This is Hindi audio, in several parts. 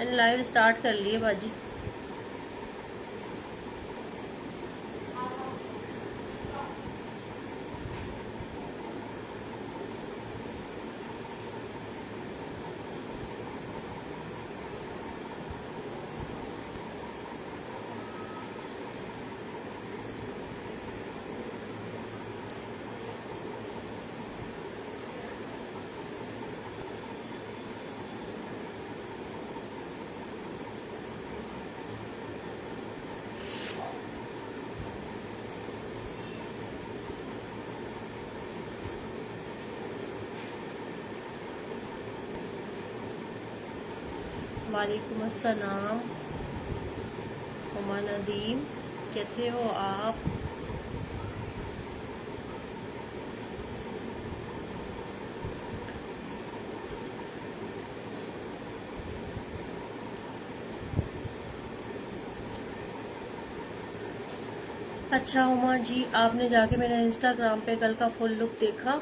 मैंने लाइव स्टार्ट कर ली है बाजी। वालेकुम अस्सलाम हुमा नदीम, कैसे हो आप? अच्छा हुमा जी, आपने जाके मेरा इंस्टाग्राम पे कल का फुल लुक देखा?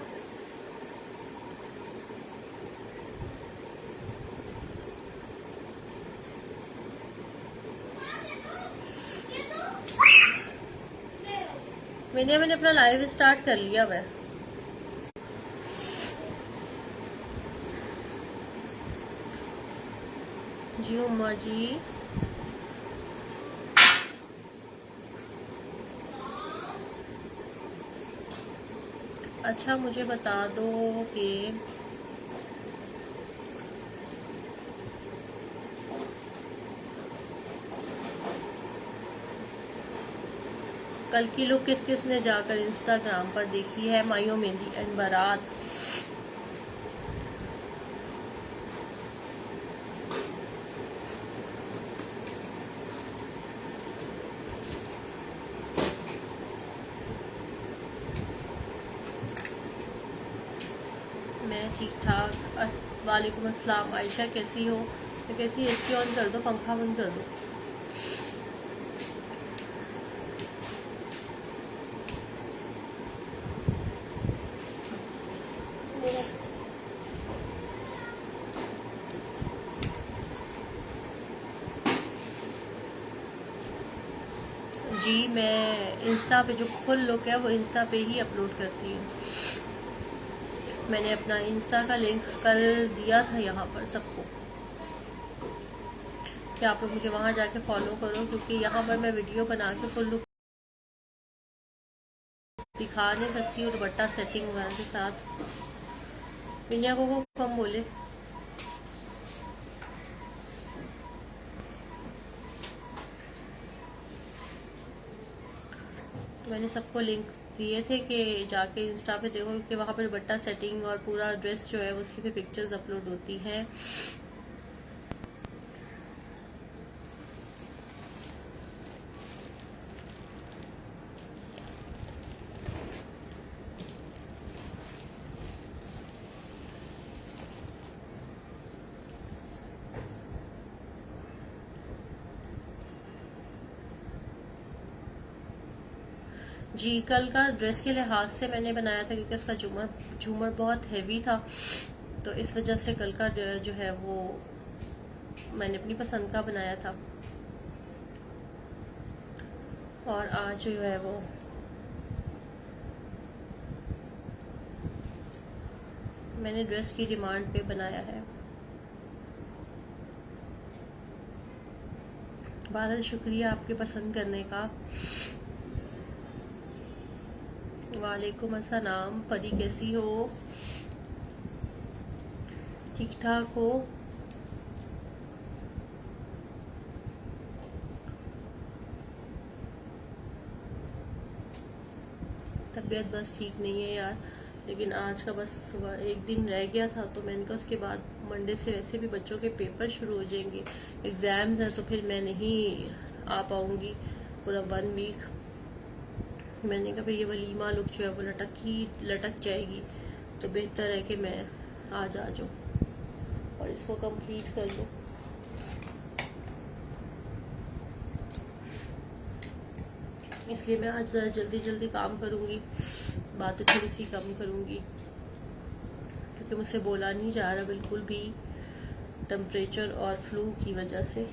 मैंने अपना लाइव स्टार्ट कर लिया वह। जी उम्मा जी, अच्छा मुझे बता दो कि कल की लुक किस किस ने जाकर इंस्टाग्राम पर देखी है? मायो मेहंदी एंड बारात। मैं ठीक ठाक। वालेकुम अस्सलाम। आयशा कैसी हो? तो कहती है एसी ऑन कर दो, पंखा बंद कर दो। जी मैं इंस्टा पे जो फुल लुक है वो इंस्टा पे ही अपलोड करती हूँ। मैंने अपना इंस्टा का लिंक कल दिया था यहाँ पर सबको कि आप लोग मुझे वहाँ जाके फॉलो करो, क्योंकि यहाँ पर मैं वीडियो बना के फुल लुक दिखा नहीं सकती और दुपट्टा सेटिंग वगैरह के साथ। पिनिया को कम बोले। तो मैंने सबको लिंक दिए थे कि जाके इंस्टा पे देखो, कि वहाँ पर दुपट्टा सेटिंग और पूरा ड्रेस जो है उसकी भी पिक्चर्स अपलोड होती हैं। जी कल का ड्रेस के लिहाज से मैंने बनाया था, क्योंकि उसका झूमर बहुत हैवी था, तो इस वजह से कल का जो है वो मैंने अपनी पसंद का बनाया था। और आज जो है वो मैंने ड्रेस की डिमांड पे बनाया है। बहरहाल शुक्रिया आपके पसंद करने का। वालेकुम अस्सलाम। परी कैसी हो? ठीक ठाक हो? तबीयत बस ठीक नहीं है यार, लेकिन आज का बस एक दिन रह गया था, तो मैंने कहा उसके बाद मंडे से वैसे भी बच्चों के पेपर शुरू हो जाएंगे, एग्जाम्स हैं, तो फिर मैं नहीं आ पाऊंगी पूरा 1 वीक। मैंने कहा भाई ये वलीमा लुक जो है वो लटक जाएगी, तो बेहतर है कि मैं आज आ जाऊँ और इसको कंप्लीट कर लूँ। इसलिए मैं आज जल्दी जल्दी काम करूँगी, बातें थोड़ी सी कम करूँगी, क्योंकि मुझसे बोला नहीं जा रहा बिल्कुल भी। टेम्परेचर और फ्लू की वजह से।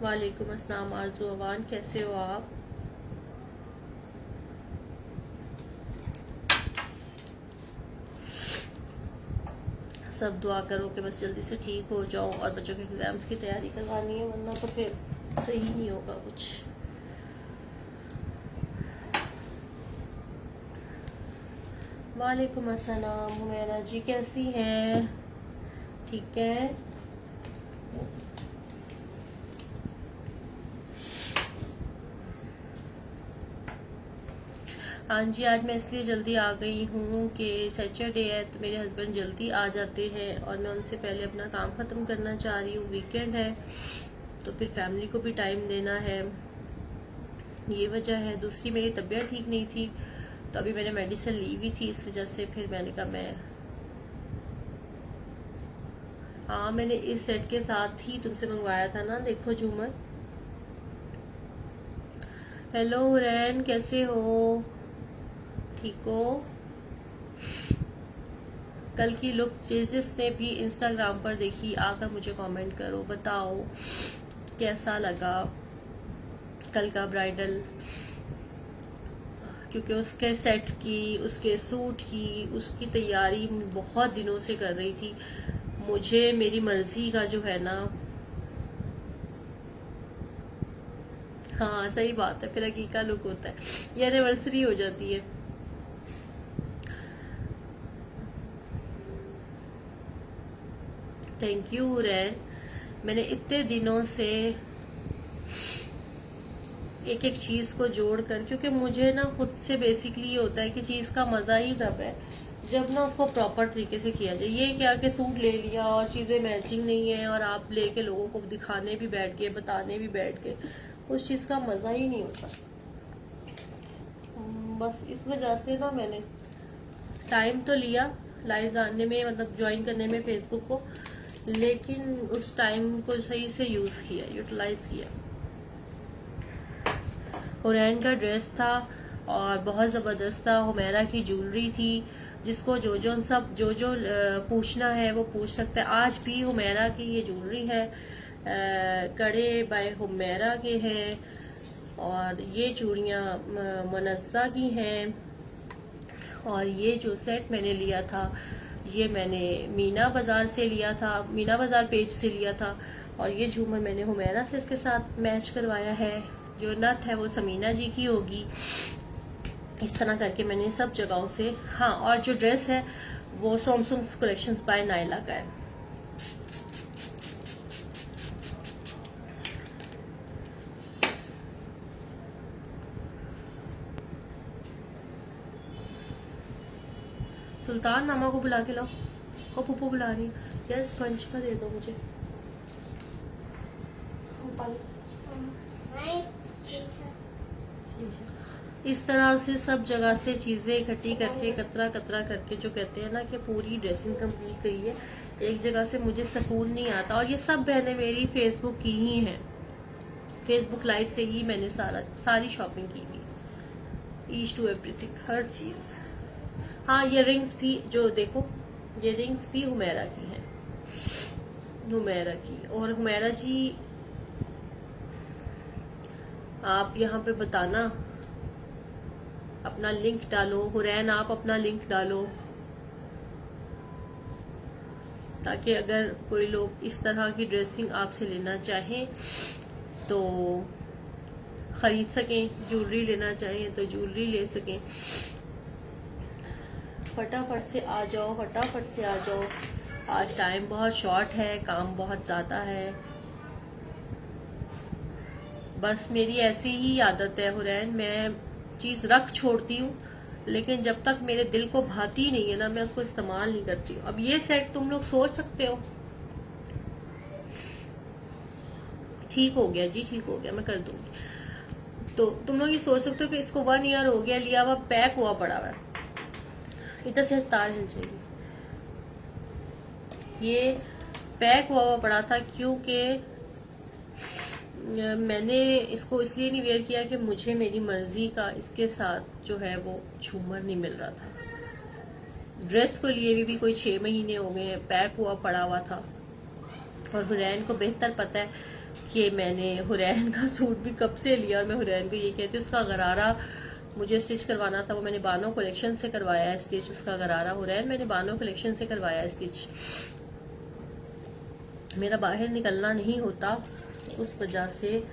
वालेकुम अस्सलाम आरजू अवान, कैसे हो आप? सब दुआ करो कि बस जल्दी से ठीक हो जाओ, और बच्चों के एग्जाम्स की तैयारी करवानी है, वरना तो फिर सही नहीं होगा कुछ। वालेकुम अस्सलाम हुमैरा जी, कैसी हैं? ठीक है। हाँ जी, आज मैं इसलिए जल्दी आ गई हूँ कि सैटरडे है तो मेरे हस्बैंड जल्दी आ जाते हैं और मैं उनसे पहले अपना काम ख़त्म करना चाह रही हूँ। वीकेंड है तो फिर फैमिली को भी टाइम देना है, ये वजह है। दूसरी मेरी तबीयत ठीक नहीं थी तो अभी मैंने मेडिसिन ली हुई थी, इस वजह से फिर मैंने कहा हाँ, मैंने इस सेट के साथ ही तुमसे मंगवाया था ना, देखो झूमर। हेलो रैन, कैसे हो? ठीक हो? कल की लुक जिसने भी इंस्टाग्राम पर देखी आकर मुझे कमेंट करो, बताओ कैसा लगा कल का ब्राइडल, क्योंकि उसके सेट की, उसके सूट की, उसकी तैयारी बहुत दिनों से कर रही थी। मुझे मेरी मर्जी का जो है ना, हाँ सही बात है, फिर हकीका लुक होता है, ये एनिवर्सरी हो जाती है। थैंक यू रैन। मैंने इतने दिनों से एक एक चीज को जोड़कर, क्योंकि मुझे ना खुद से बेसिकली ये होता है कि चीज का मजा ही तब है जब ना उसको प्रॉपर तरीके से किया जाए। ये क्या कि सूट ले लिया और चीजें मैचिंग नहीं है और आप लेके लोगों को दिखाने भी बैठ गए, बताने भी बैठ गए, उस चीज का मजा ही नहीं होता। बस इस वजह से ना मैंने टाइम तो लिया लाइव जानने में, मतलब ज्वाइन करने में फेसबुक को, लेकिन उस टाइम को सही से यूज किया, यूटिलाइज किया। हुरैन का ड्रेस था और बहुत ज़बरदस्त था। हुमैरा की ज्वेलरी थी, जिसको जो जो पूछना है वो पूछ सकता है। आज भी हुमैरा की ये ज्वेलरी है, कड़े बाय हुमैरा के हैं और ये चूड़ियाँ मुनस्सा की हैं। और ये जो सेट मैंने लिया था ये मैंने मीना बाजार से लिया था, मीना बाजार पेज से लिया था। और ये झूमर मैंने हुमैरा से इसके साथ मैच करवाया है। जो नथ है वो समीना जी की होगी। इस तरह करके मैंने सब जगहों से, हाँ, और जो ड्रेस है वो सोमसुम कलेक्शंस बाय नायला का है। सुल्तान मामा को बुला के लाओ, और पुप्पो बुला रही है। यार स्पंज का दे दो मुझे। इस तरह से सब जगह से चीजें इकट्ठी करके कतरा कतरा करके, जो कहते हैं ना कि पूरी ड्रेसिंग कंप्लीट गई है एक जगह से, मुझे सुकून नहीं आता। और ये सब बहनें मेरी फेसबुक की ही हैं, फेसबुक लाइव से ही मैंने सारी शॉपिंग की हुई, ईच टू एवरीथिंग, हर चीज। हाँ, ये रिंग्स भी जो देखो, ये रिंग्स भी हुमैरा की हैं, हुमैरा की। और हुमैरा जी आप यहाँ पे बताना, अपना लिंक डालो। हुरैन आप अपना लिंक डालो, ताकि अगर कोई लोग इस तरह की ड्रेसिंग आपसे लेना चाहें तो खरीद सकें, ज्वेलरी लेना चाहें तो ज्वेलरी ले सकें। फटाफट से आ जाओ, फटाफट से आ जाओ, आज टाइम बहुत शॉर्ट है, काम बहुत ज्यादा है। बस मेरी ऐसी ही आदत है हुरैन, मैं चीज रख छोड़ती हूँ, लेकिन जब तक मेरे दिल को भाती नहीं है ना, मैं उसको इस्तेमाल नहीं करती हूँ। अब ये सेट तुम लोग सोच सकते हो, ठीक हो गया जी, ठीक हो गया, मैं कर दूंगी। तो तुम लोग ये सोच सकते हो कि इसको 1 ईयर हो गया लिया हुआ, पैक हुआ पड़ा हुआ है, इधर से तार हिल जाएगी। ये पैक हुआ पड़ा था क्योंकि मैंने इसको इसलिए नहीं वेयर किया कि मुझे मेरी मर्जी का इसके साथ जो है वो झूमर नहीं मिल रहा था। ड्रेस को लिए भी कोई 6 महीने हो गए हैं, पैक हुआ पड़ा हुआ था। और हुरैन को बेहतर पता है कि मैंने हुरैन का सूट भी कब से लिया, और मैं हुरैन को ये कहती हूँ उसका गरारा मुझे स्टिच करवाना था, वो मैंने बानो कलेक्शन से करवाया है स्टिच। उसका गरारा हुरैन मैंने बानो कलेक्शन से करवाया है स्टिच। मेरा बाहर निकलना नहीं होता, उस वजह से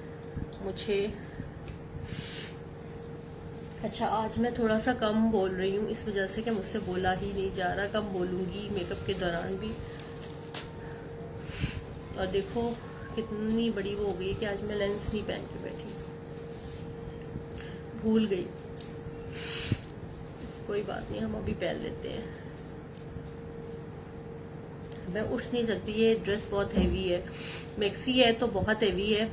मुझे। अच्छा, आज मैं थोड़ा सा कम बोल रही हूँ इस वजह से कि मुझसे बोला ही नहीं जा रहा। कम बोलूंगी मेकअप के दौरान भी। और देखो कितनी बड़ी वो हो गई कि आज मैं लेंस नहीं पहन के बैठी, भूल गई। कोई बात नहीं, हम अभी पहन लेते हैं। मैं उठ नहीं सकती, ये ड्रेस बहुत हैवी है, मैक्सी है तो बहुत हैवी है।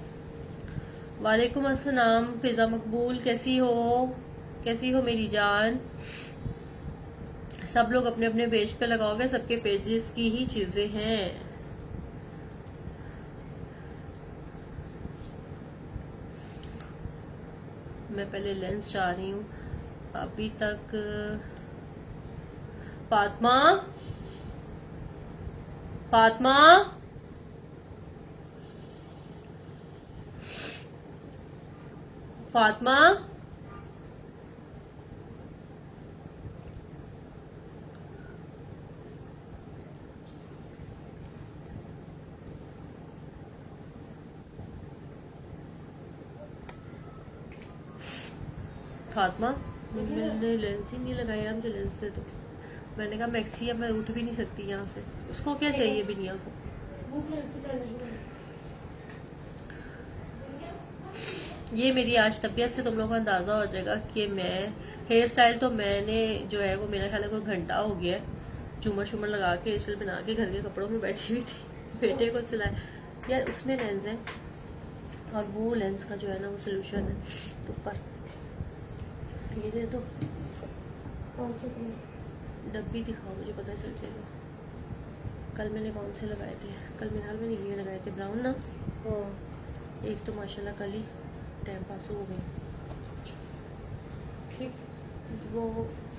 वालेकुम अस्सलाम फिजा मकबूल, कैसी हो मेरी जान। सब लोग अपने अपने पेज पे लगाओगे, सबके पेजेस की ही चीजें हैं। मैं पहले लेंस चाह रही हूँ अभी तक। फातिमा फातिमा फातिमा फातिमा, मैंने लेंस ही नहीं लगाया, मुझे लेंस दे दो। मैंने कहा मैक्सी है, मैं उठ भी नहीं सकती यहाँ से। उसको क्या चाहिए बिनिया को? ये मेरी आज तबीयत से तुम लोगों को अंदाजा हो जाएगा कि मैं हेयर स्टाइल तो मैंने जो है वो मेरा ख्याल है कोई घंटा हो गया है, झूमर शुमर लगा के हेयर बना के घर के कपड़ों में बैठी हुई थी। बेटे को सिलाया यार, उसमें लेंस है और वो लेंस का जो है ना वो सोल्यूशन है ऊपर। ये दे दो, डब्बी दिखाओ, मुझे पता चल जाएगा। कल मैंने कौन से लगाए थे? कल मेरे हाल मैंने ये लगाए थे ब्राउन ना। एक तो माशाल्लाह कल ही टाइम पास हो गई। ठीक, वो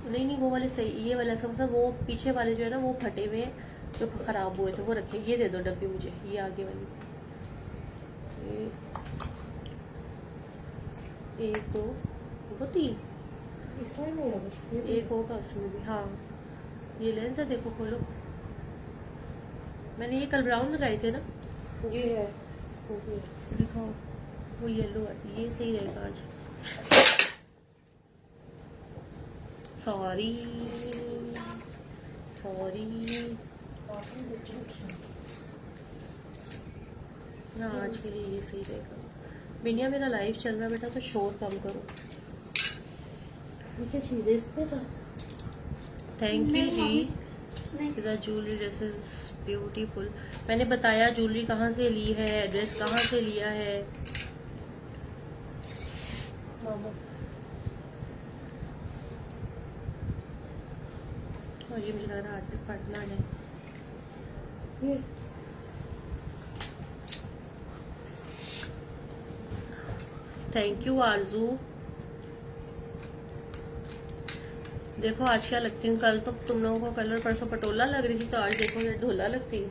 नहीं वो वाले सही, ये वाला सब मतलब वो पीछे वाले जो है ना वो फटे हुए जो खराब हुए थे वो रखे। ये दे दो डब्बी मुझे, ये आगे वाली। एक दो वो तीन, इसमें नहीं है कुछ, एक होगा उसमें भी। हाँ ये लेंस है, देखो खोलो। मैंने ये कल ब्राउन लगाए थे ना, ये है दिखाओ। वो येलो है, ये सही रहेगा आज। सॉरी ना, आज के लिए ये सही रहेगा। बिनिया मेरा लाइव चल रहा है बेटा, तो शोर कम करो। क्या चीज़ है इसमें था? Thank you ji. Jewellery dresses beautiful. मैंने बताया ज्वेलरी कहाँ से ली है, ड्रेस कहाँ से लिया है। और ये मुझे लग रहा हाथ पे फटना है। थैंक यू आरजू। देखो आज क्या लगती हूँ, कल तो तुम लोगों को कलर परसों पटोला लग रही थी, तो आज देखो ये ढोला लगती हूँ।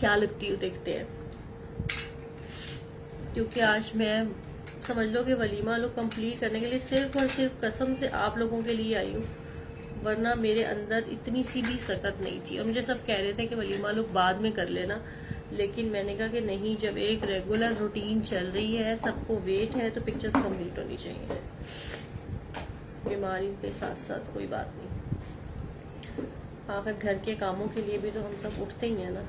क्या लगती हूँ देखते हैं, क्योंकि आज मैं समझ लो कि वलीमा लोग कंप्लीट करने के लिए सिर्फ और सिर्फ कसम से आप लोगों के लिए आई हूँ, वरना मेरे अंदर इतनी सी भी सकत नहीं थी। और मुझे सब कह रहे थे कि वलीमा लोग बाद में कर लेना, लेकिन मैंने कहा कि नहीं, जब एक रेगुलर रूटीन चल रही है, सबको वेट है, तो पिक्चर्स कंप्लीट होनी चाहिए। बीमारी के साथ साथ कोई बात नहीं, आखिर घर के कामों के लिए भी तो हम सब उठते ही हैं ना।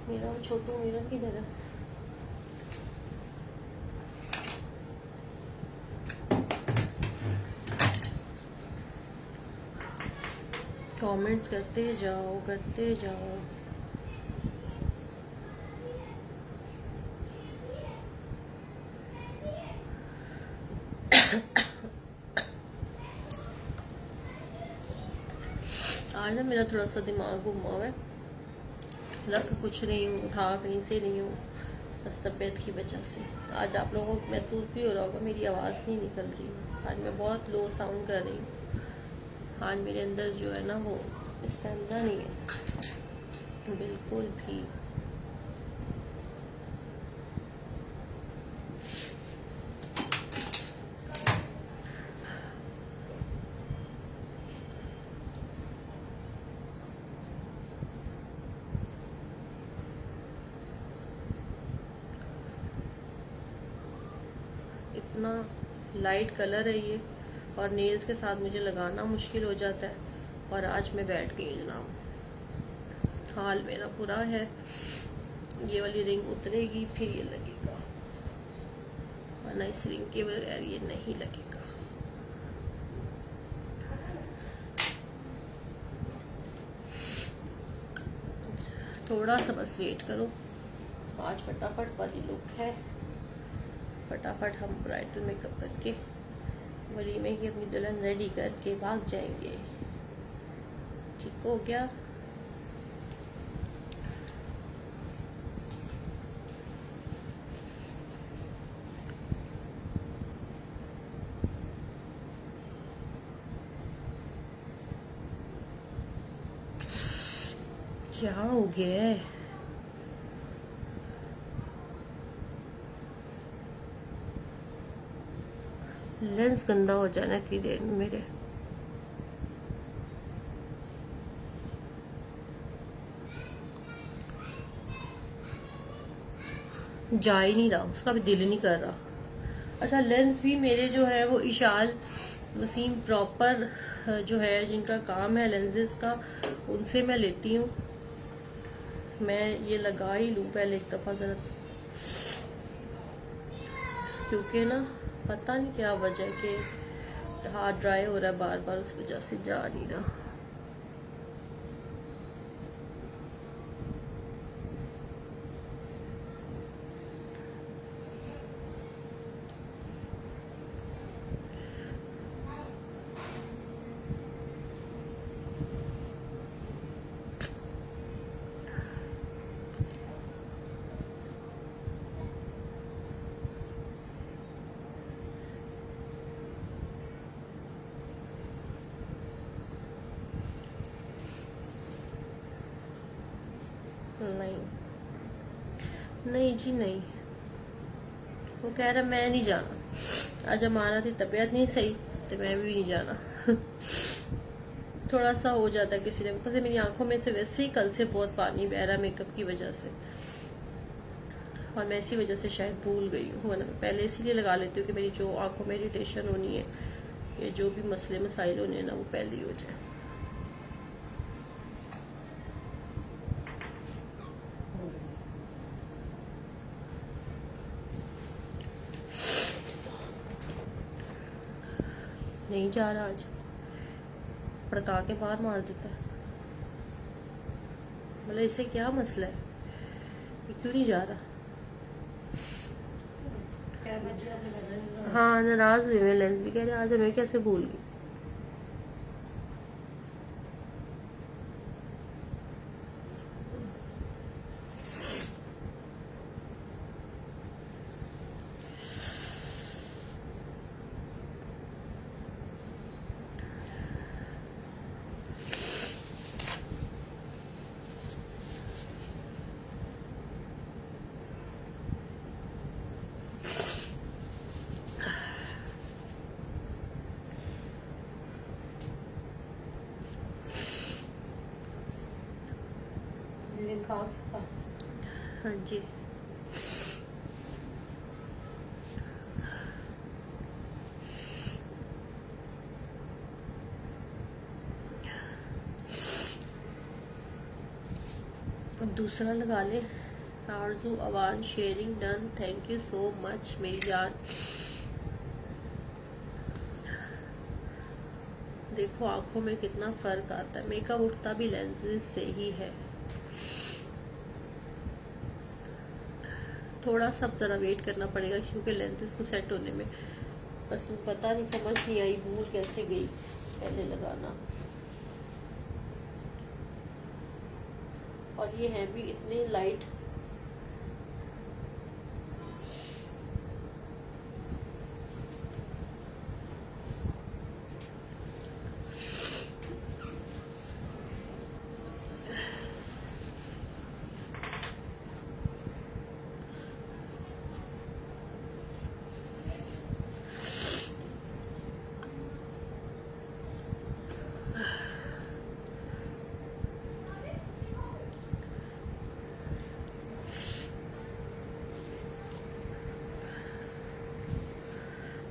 मेरा वो छोटू मिरर किधर है? कमेंट्स करते जाओ। आज ना मेरा थोड़ा सा दिमाग घुमा हुआ है, लग कुछ नहीं हूँ, उठा कहीं से नहीं हूँ, बस तबीयत की वजह से। आज आप लोगों को महसूस भी हो रहा होगा मेरी आवाज़ नहीं निकल रही। आज मैं बहुत लो साउंड कर रही हूँ। आज मेरे अंदर जो है ना वो स्टेमिना नहीं है बिल्कुल भी। इतना लाइट कलर है ये, और नेल्स के साथ मुझे लगाना मुश्किल हो जाता है। और आज मैं बैठ गई जनाब, हाल मेरा बुरा है। ये वाली रिंग उतरेगी फिर ये लगेगा, वरना इस रिंग के बगैर ये नहीं लगेगा। थोड़ा सा बस वेट करो। आज फटाफट वाली लुक है, फटाफट हम ब्राइडल मेकअप करके वलीमे की अपनी दुल्हन रेडी करके भाग जाएंगे। ठीक हो गया? क्या हो गया है? लेंस गंदा हो जाना की देर में मेरे। जा ही नहीं रहा, उसका भी दिल नहीं कर रहा। अच्छा, लेंस भी मेरे जो है वो इशाल वसीम प्रॉपर जो है जिनका काम है लेंसेज का, उनसे मैं लेती हूँ। मैं ये लगा ही लूँ पहले एक दफ़ा ज़रा, क्योंकि ना पता नहीं क्या वजह कि हाथ ड्राई हो रहा है बार बार, उस वजह से जा नहीं रहा। नहीं नहीं जी नहीं, वो कह रहा मैं नहीं जाना। आज हमारा थी तबीयत नहीं सही तो मैं भी नहीं जाना। थोड़ा सा हो जाता है किसी ने, पता मेरी आंखों में से वैसे ही कल से बहुत पानी बह रहा मेकअप की वजह से, और मैं इसी वजह से शायद भूल गई हूँ। वरना मैं पहले इसीलिए लगा लेती हूँ कि मेरी जो आंखों में इरिटेशन होनी है, ये जो भी मसले मसाइल होने हैं ना, वो पहले ही हो जाए। नहीं जा रहा, आज भड़का के बाहर मार देता है। मतलब इससे क्या मसला है, ये क्यों नहीं जा रहा? हाँ, नाराज हुए मैं, लेंस भी कह रहे आज मैं कैसे भूल गई। हाँ जी, अब दूसरा लगा ले। Arzoo Awan sharing done, thank you so much मेरी जान। देखो आंखों में कितना फर्क आता है, मेकअप उठता भी लेंसेज से ही है। थोड़ा सा ज़रा वेट करना पड़ेगा क्योंकि लेंसेज को सेट होने में बस पता नहीं, समझ नहीं आई, भूल कैसे गई पहले लगाना। और ये है भी इतने लाइट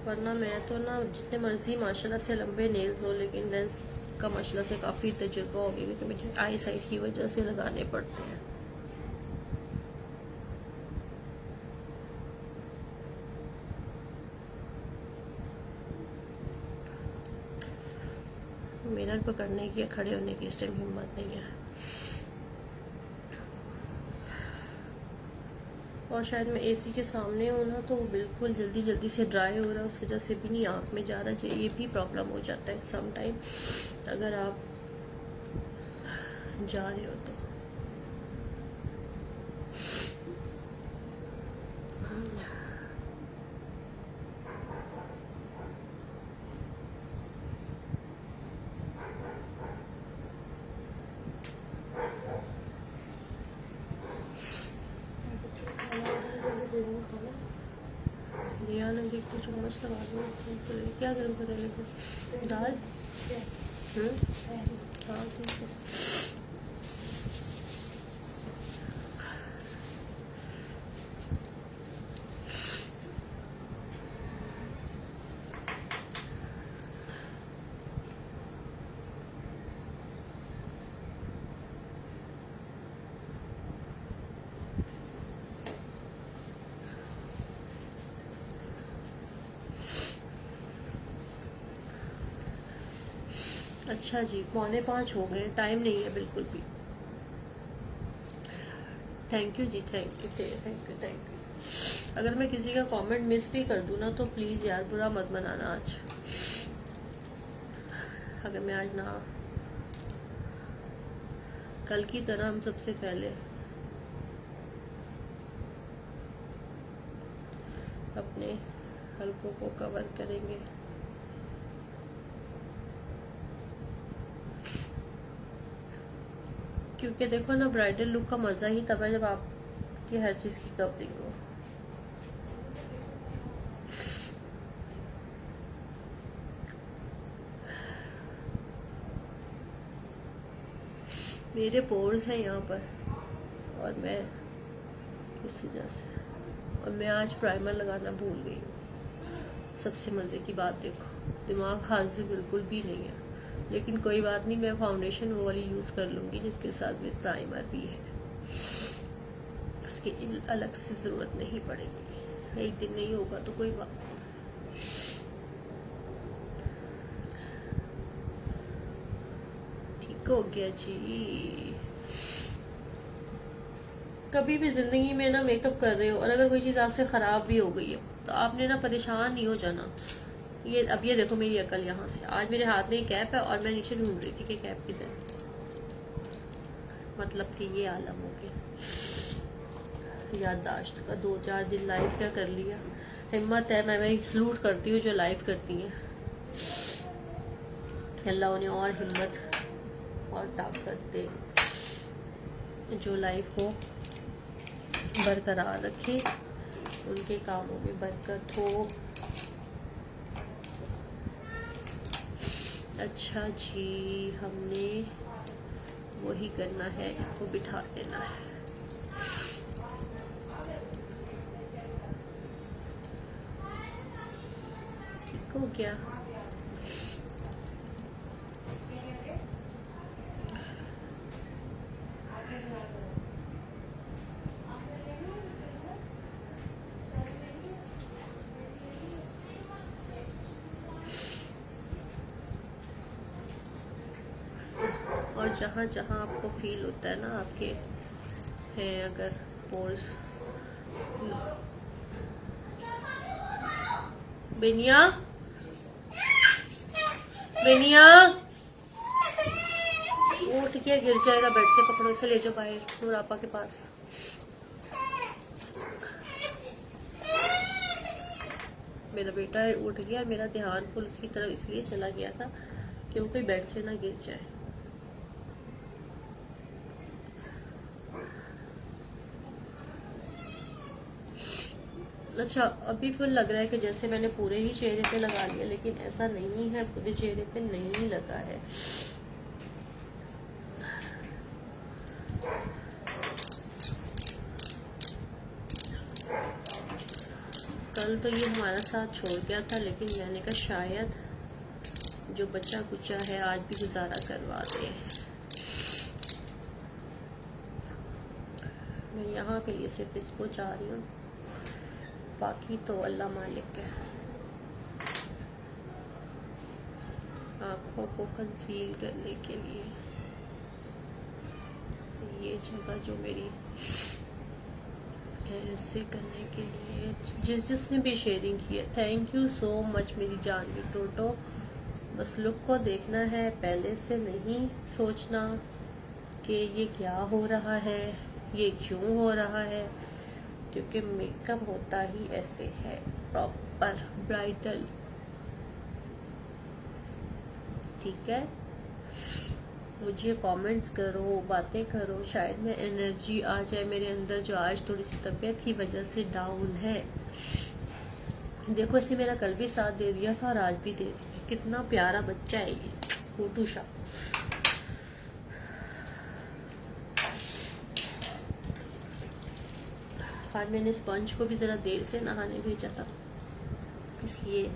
वरना मैं तो ना जितने मर्जी माशाल्लाह से लंबे नेल्स हो, लेकिन लेंस का माशाल्लाह से काफ़ी तजुर्बा हो गया क्योंकि मुझे आई साइट की वजह से लगाने पड़ते हैं। मिरर पकड़ने की या खड़े होने की इस टाइम हिम्मत नहीं है। और शायद मैं एसी के सामने हूँ ना, तो बिल्कुल जल्दी जल्दी से ड्राई हो रहा है, उस वजह से भी नहीं आँख में जा रहा। ये भी प्रॉब्लम हो जाता है सम टाइम अगर आप जा रहे हो तो। लिया ना, देख कुछ चम्मच लगा दो। क्या गर्म करे लेकिन दाल। हाँ ठीक है। अच्छा जी, 4:45 हो गए, टाइम नहीं है बिल्कुल भी। Thank you ji, thank you. अगर मैं किसी का कमेंट मिस भी कर दूं ना तो प्लीज़ यार बुरा मत मनाना आज। अगर मैं आज ना, कल की तरह हम सबसे पहले अपने हलकों को कवर करेंगे। क्योंकि देखो ना, ब्राइडल लुक का मजा ही तब है जब आपकी हर चीज की कवरिंग हो। मेरे पोर्स हैं यहाँ पर, और मैं इस वजह से, और मैं आज प्राइमर लगाना भूल गई हूँ। सबसे मजे की बात देखो, दिमाग हाजिर बिल्कुल भी नहीं है, लेकिन कोई बात नहीं, मैं फाउंडेशन वो वाली यूज कर लूंगी जिसके साथ विद प्राइमर भी है, उसकी अलग से जरूरत नहीं पड़ेगी। एक दिन नहीं होगा तो कोई बात नहीं। ठीक हो गया जी। कभी भी जिंदगी में ना मेकअप कर रहे हो और अगर कोई चीज आपसे खराब भी हो गई है तो आपने ना परेशान नहीं हो जाना। ये देखो मेरी अकल यहाँ से, आज मेरे हाथ में कैप है और मैं नीचे ढूंढ रही थी कि कैप किधर, मतलब कि ये आलम हो गया। याददाश्त का 2-4 दिन लाइव क्या कर लिया। हिम्मत है, मैं सलूट करती हूँ जो लाइव करती हैं। अल्लाह उन्हें और हिम्मत और ताकत दे, जो लाइफ को बरकरार रखे, उनके कामों में बरकत हो। अच्छा जी, हमने वही करना है, इसको बिठा देना है। ठीक हो गया। और जहाँ जहाँ आपको फील होता है ना आपके हैं अगर पोर्स। बेनिया उठ के गिर जाएगा, बेड से पकड़ो, से ले जाओ बाहर नूरापा के पास। मेरा बेटा उठ गया, मेरा ध्यान फुल उसकी तरफ इसलिए चला गया था कि वो कोई बेड से ना गिर जाए। अच्छा, अभी फिर लग रहा है कि जैसे मैंने पूरे ही चेहरे पे लगा लिया, लेकिन ऐसा नहीं है, पूरे चेहरे पे नहीं लगा है। कल तो ये हमारा साथ छोड़ गया था, लेकिन मैंने कहा शायद जो बच्चा कुचा है आज भी गुजारा करवा दे। मैं यहाँ के लिए सिर्फ इसको चाह रही हूँ, बाकी तो अल्लाह मालिक है। आँखों को कंसील करने के लिए ये जगह जो मेरी है ऐसे करने के लिए जिसने भी शेयरिंग की है, थैंक यू सो मच मेरी जानवी टोटो। बस लुक को देखना है, पहले से नहीं सोचना कि ये क्या हो रहा है, ये क्यों हो रहा है, क्योंकि मेकअप होता ही ऐसे है, प्रॉपर ब्राइडल। ठीक है, मुझे कमेंट्स करो, बातें करो, शायद मैं एनर्जी आ जाए मेरे अंदर, जो आज थोड़ी सी तबीयत की वजह से डाउन है। देखो इसने मेरा कल भी साथ दे दिया था और आज भी दे दिया। कितना प्यारा बच्चा है ये कोटूशा। आज मैंने स्पंज को भी जरा देर से नहाने भेजा था, इसलिए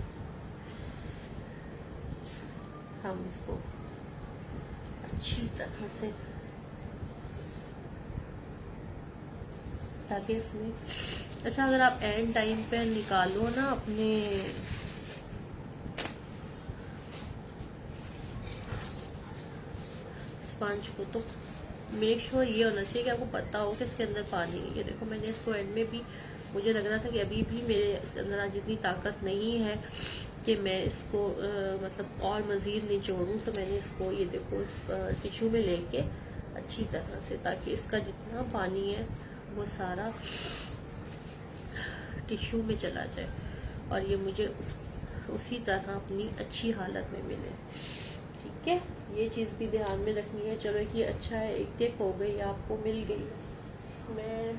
हम इसको अच्छी तरह से, ताकि इसमें अच्छा अगर आप एंड टाइम पे निकालो ना अपने स्पंज को, तो मेक श्योर ये होना चाहिए कि आपको पता हो कि इसके अंदर पानी है। ये देखो मैंने इसको एंड में भी, मुझे लग रहा था कि अभी भी मेरे अंदर आज इतनी ताकत नहीं है कि मैं इसको मतलब और मज़ीद निचोड़ूँ, तो मैंने इसको ये देखो टिश्यू में लेके अच्छी तरह से, ताकि इसका जितना पानी है वो सारा टिश्यू में चला जाए और ये मुझे उसी तरह अपनी अच्छी हालत में मिले। ठीक है, ये चीज़ भी ध्यान में रखनी है। चलो कि अच्छा है, एक टिप हो गई, आपको मिल गई। मैं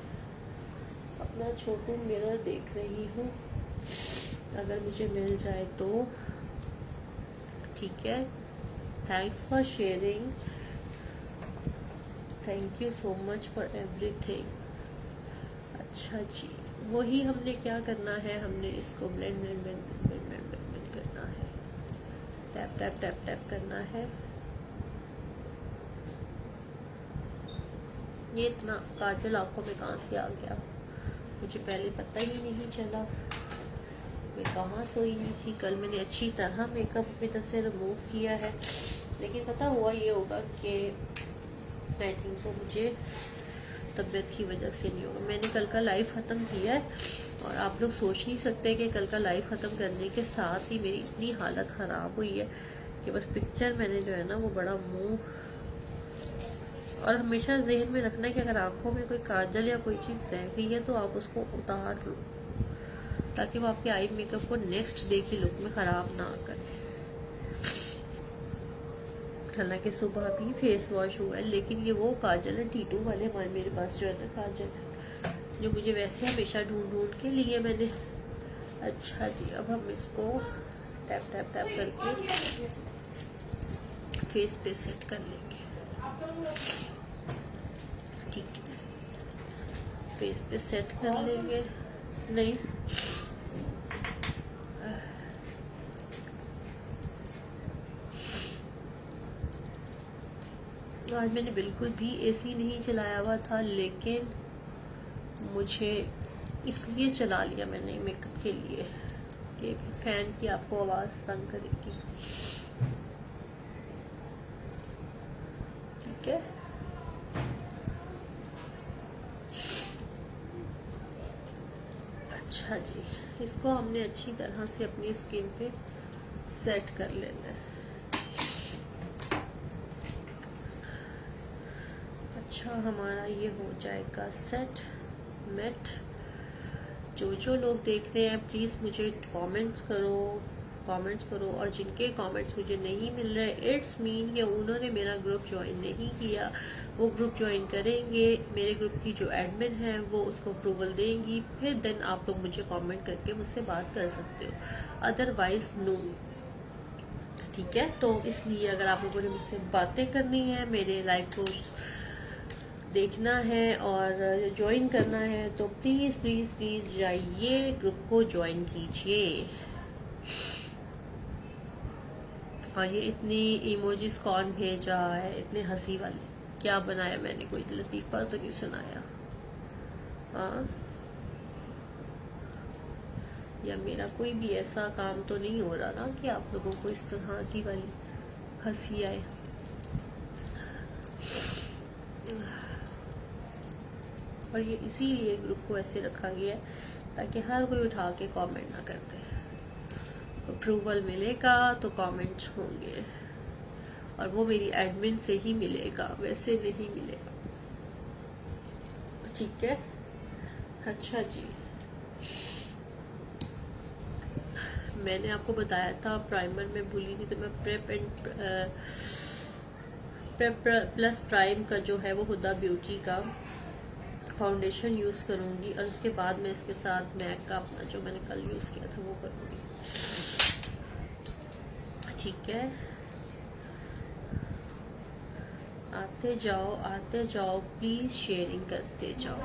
अपना छोटू मिरर देख रही हूँ, अगर मुझे मिल जाए तो ठीक है। Thanks for sharing, thank you so much for everything. अच्छा जी, वही हमने क्या करना है, हमने इसको blend blend blend blend blend करना है, टैप टैप टैप टैप करना है। ये इतना काजल आंखों में कहाँ से आ गया, मुझे पहले पता ही नहीं चला। मैं कहाँ सोई हुई थी कल, मैंने अच्छी तरह मेकअप अपनी तरफ से रिमूव किया है, लेकिन पता हुआ ये होगा कि आई थिंक सो मुझे तबीयत की वजह से नहीं होगा। मैंने कल का लाइव ख़त्म किया है और आप लोग सोच नहीं सकते कि कल का लाइव ख़त्म करने के साथ ही मेरी इतनी हालत ख़राब हुई है कि बस पिक्चर मैंने जो है ना वो बड़ा मुंह, और हमेशा जहन में रखना है कि अगर आंखों में कोई काजल या कोई चीज़ रह गई है तो आप उसको उतार लो, ताकि वो आपके आई मेकअप को नेक्स्ट डे की लुक में ख़राब ना करे। हालांकि सुबह भी फेस वॉश हुआ है, लेकिन ये वो काजल है टीटू वाले हमारे मेरे पास जो है ना काजल, जो मुझे वैसे हमेशा ढूंढ ढूंढ के लिए मैंने। अच्छा जी, अब हम इसको टैप टैप टैप करके फेस पे सेट कर लेंगे। ठीक है, फेस पे सेट कर लेंगे। नहीं आज मैंने बिल्कुल भी एसी नहीं चलाया हुआ था, लेकिन मुझे इसलिए चला लिया मैंने मेकअप के लिए कि फैन की आपको आवाज़ तंग करेगी। ठीक है, अच्छा जी, इसको हमने अच्छी तरह से अपनी स्किन पे सेट कर लेना है। अच्छा, हमारा ये हो जाएगा सेट मेट। जो लोग देख रहे हैं प्लीज़ मुझे कमेंट्स करो, और जिनके कमेंट्स मुझे नहीं मिल रहे, इट्स मीन कि उन्होंने मेरा ग्रुप ज्वाइन नहीं किया। वो ग्रुप ज्वाइन करेंगे, मेरे ग्रुप की जो एडमिन है वो उसको अप्रूवल देंगी, फिर देन आप लोग मुझे कमेंट करके मुझसे बात कर सकते हो, अदरवाइज नो। ठीक है, तो इसलिए अगर आप लोगों ने मुझसे बातें करनी है, मेरे लाइव को देखना है और ज्वाइन करना है तो प्लीज प्लीज प्लीज जाइए, ग्रुप को ज्वाइन कीजिए। और ये इतनी इमोजीज कौन भेज रहा है, इतने हंसी वाली? क्या बनाया मैंने? कोई लतीफा तो नहीं सुनाया? हाँ, या मेरा कोई भी ऐसा काम तो नहीं हो रहा ना कि आप लोगों को इस तरह की वाली हंसी आए। और ये इसीलिए ग्रुप को ऐसे रखा गया है ताकि हर कोई उठा के कमेंट ना कर दे। अप्रूवल मिलेगा तो कमेंट्स होंगे, और वो मेरी एडमिन से ही मिलेगा, वैसे नहीं मिलेगा। ठीक है? अच्छा जी, मैंने आपको बताया था प्राइमर में भूली थी, तो मैं प्रेप प्लस प्राइम का जो है वो हुदा ब्यूटी का फाउंडेशन यूज करूंगी, और उसके बाद मैं इसके साथ मैक का अपना जो मैंने कल यूज किया था वो करूंगी। ठीक है, आते जाओ प्लीज, शेयरिंग करते जाओ।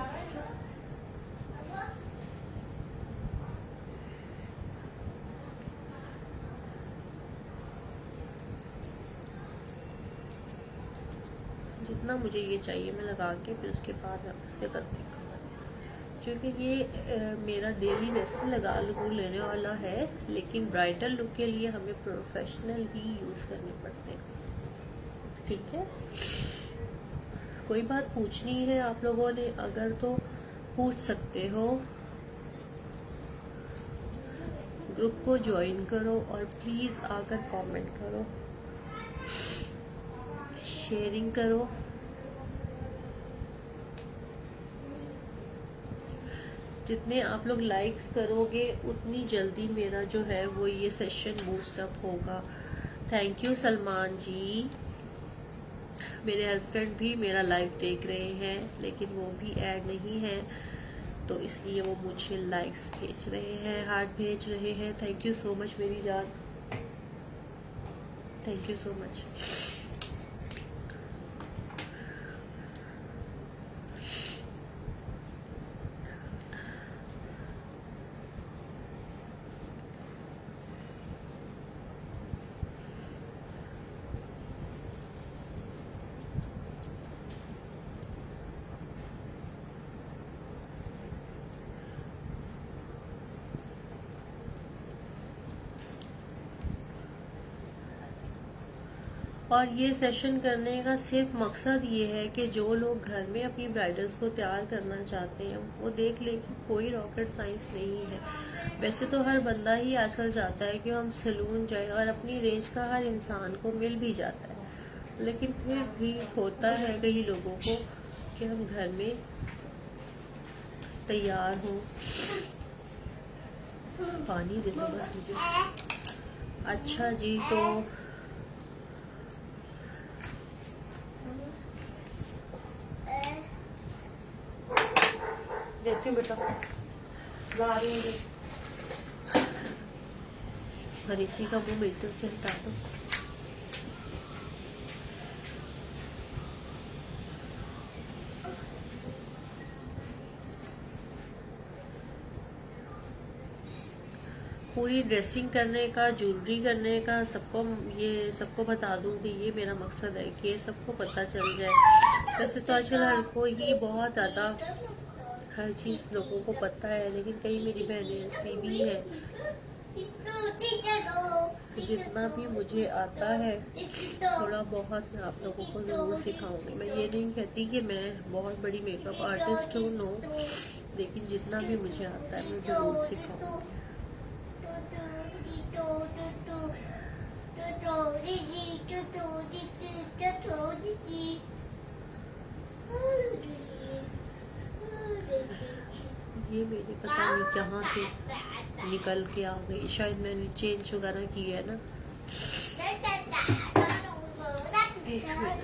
जितना मुझे ये चाहिए मैं लगा के फिर उसके बाद मैं उससे करती हूँ, क्योंकि ये मेरा डेली वैसे लगा लूँ लेने वाला है, लेकिन ब्राइडल लुक के लिए हमें प्रोफेशनल ही यूज करने पड़ते हैं। ठीक है, कोई बात पूछनी है आप लोगों ने अगर तो पूछ सकते हो। ग्रुप को ज्वाइन करो और प्लीज आकर कमेंट करो, शेयरिंग करो। जितने आप लोग लाइक्स करोगे उतनी जल्दी मेरा जो है वो ये सेशन बूस्ट अप होगा। थैंक यू सलमान जी। मेरे हस्बैंड भी मेरा लाइव देख रहे हैं, लेकिन वो भी ऐड नहीं है, तो इसलिए वो मुझे लाइक्स भेज रहे हैं, हार्ट भेज रहे हैं। थैंक यू सो मच मेरी जान, थैंक यू सो मच। और ये सेशन करने का सिर्फ मकसद ये है कि जो लोग घर में अपनी ब्राइडल्स को तैयार करना चाहते हैं वो देख ले कि कोई रॉकेट साइंस नहीं है। वैसे तो हर बंदा ही आजकल चाहता है कि हम सैलून जाए, और अपनी रेंज का हर इंसान को मिल भी जाता है, लेकिन फिर भी होता है कई लोगों को कि हम घर में तैयार हों। पानी दे दो बस मुझे। अच्छा जी, तो देती हूँ बेटा, ला रही हूँ। और इसी का मुंह मेरे से हटा दो। पूरी ड्रेसिंग करने का, ज्वेलरी करने का, सबको बता दूं कि ये मेरा मकसद है कि सबको पता चल जाए। वैसे तो आजकल हर कोई ही बहुत ज़्यादा हर चीज़ लोगों को पता है, लेकिन कई मेरी बहनें ऐसी भी है। जितना भी मुझे आता है थोड़ा बहुत मैं आप लोगों को ज़रूर सिखाऊंगी। मैं ये नहीं कहती कि मैं बहुत बड़ी मेकअप आर्टिस्ट हूँ, नो, लेकिन जितना भी मुझे आता है मैं ज़रूर सिखाऊंगी। ये मेरी पता नहीं कहाँ से निकल के आ गई, शायद मैंने चेंज वगैरह किया है ना। एक मिनट,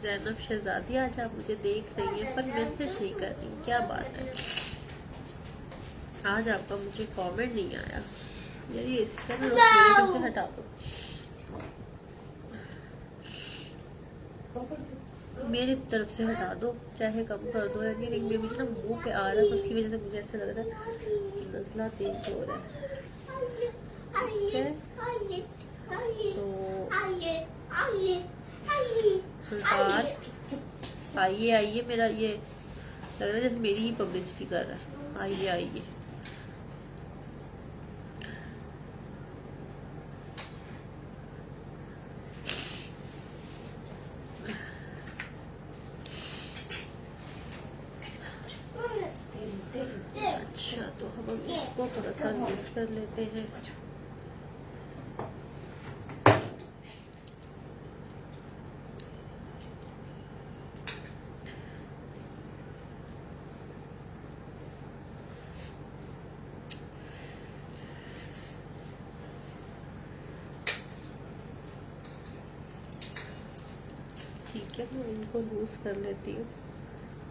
ज़ैनब शहजादी आज आप मुझे देख रही हैं पर मैसेज नहीं कर रही, क्या बात है? आज आपका मुझे कमेंट नहीं आया। यार ये इसी तरह मेरे घर से हटा दो। मेरी तरफ से हटा दो, चाहे कम कर दो, यानी रिंग में मुझे ना मुंह पे आ रहा है, तो उसकी वजह से मुझे ऐसा लग रहा है कि नज़ला तेज हो रहा है। तो सुल्तान आइए आइए, मेरा ये लग रहा है जैसे मेरी ही पब्लिसिटी कर रहा है। आइए आइए, अच्छा तो हम इसको थोड़ा सा मिक्स कर लेते हैं। ठीक है, मैं इनको लूज कर लेती हूँ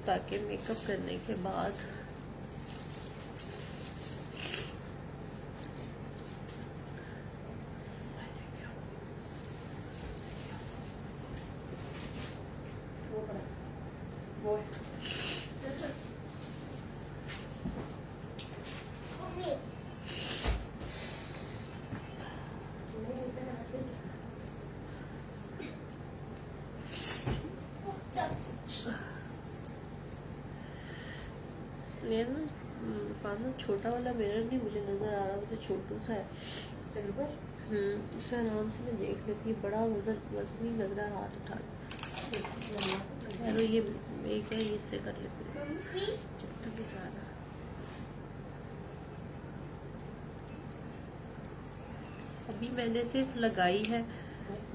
ताकि मेकअप करने के बाद सामने छोटा वाला मिरर नहीं मुझे नजर आ रहा, मुझे छोटू सा है सिल्वर। उसे आराम से मैं देख लेती हूँ, बड़ा वजनी लग रहा है हाथ उठा। ये क्या, इससे कर लेती हूँ जब तक सारा। अभी मैंने सिर्फ लगाई है,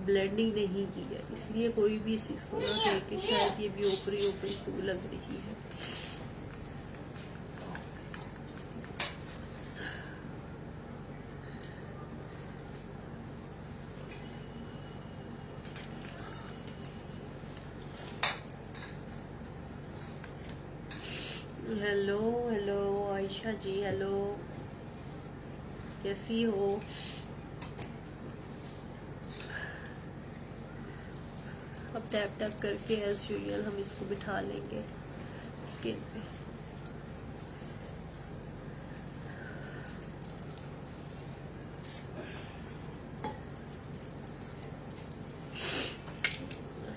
ब्लेंडिंग नहीं की है, इसलिए कोई भी इसको ना कहे कि शायद ये भी ऊपरी ऊपरी लग रही है। हेलो हेलो आयशा जी, हेलो, कैसी हो? अब टैप टैप करके एज यूजुअल हम इसको बिठा लेंगे स्किन पे।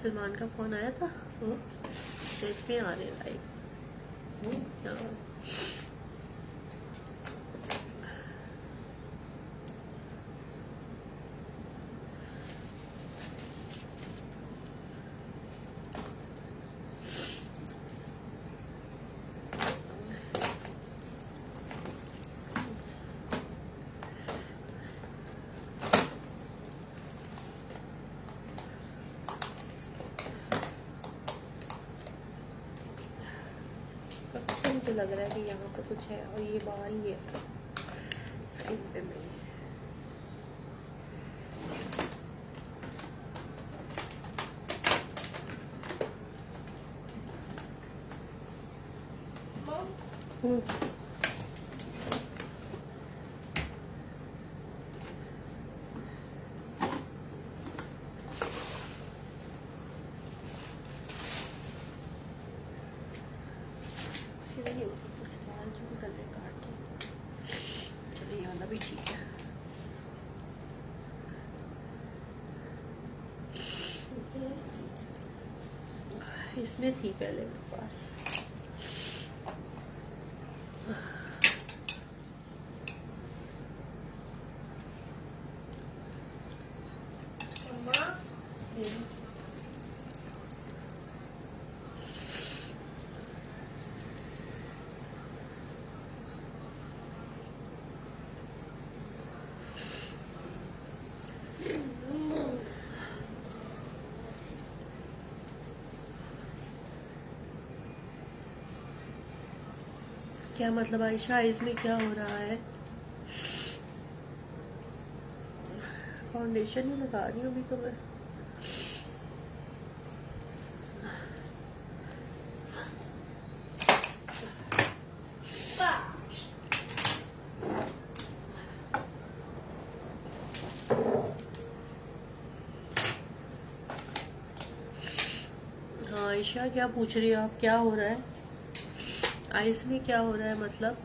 सलमान का फोन आया था, तो इसमें आ रहे लाइक। मुझे लग रहा है कि यहाँ पे कुछ है, और ये बाल ही है स्किन पे मेरी। चलिए ये वाला भी ठीक है। इसमें थी पहले मेरे पास। क्या मतलब आयशा, इसमें क्या हो रहा है? फाउंडेशन ही लगा रही हूँ अभी तो मैं। आयशा क्या पूछ रही हो आप? क्या हो रहा है आइस में? क्या हो रहा है मतलब?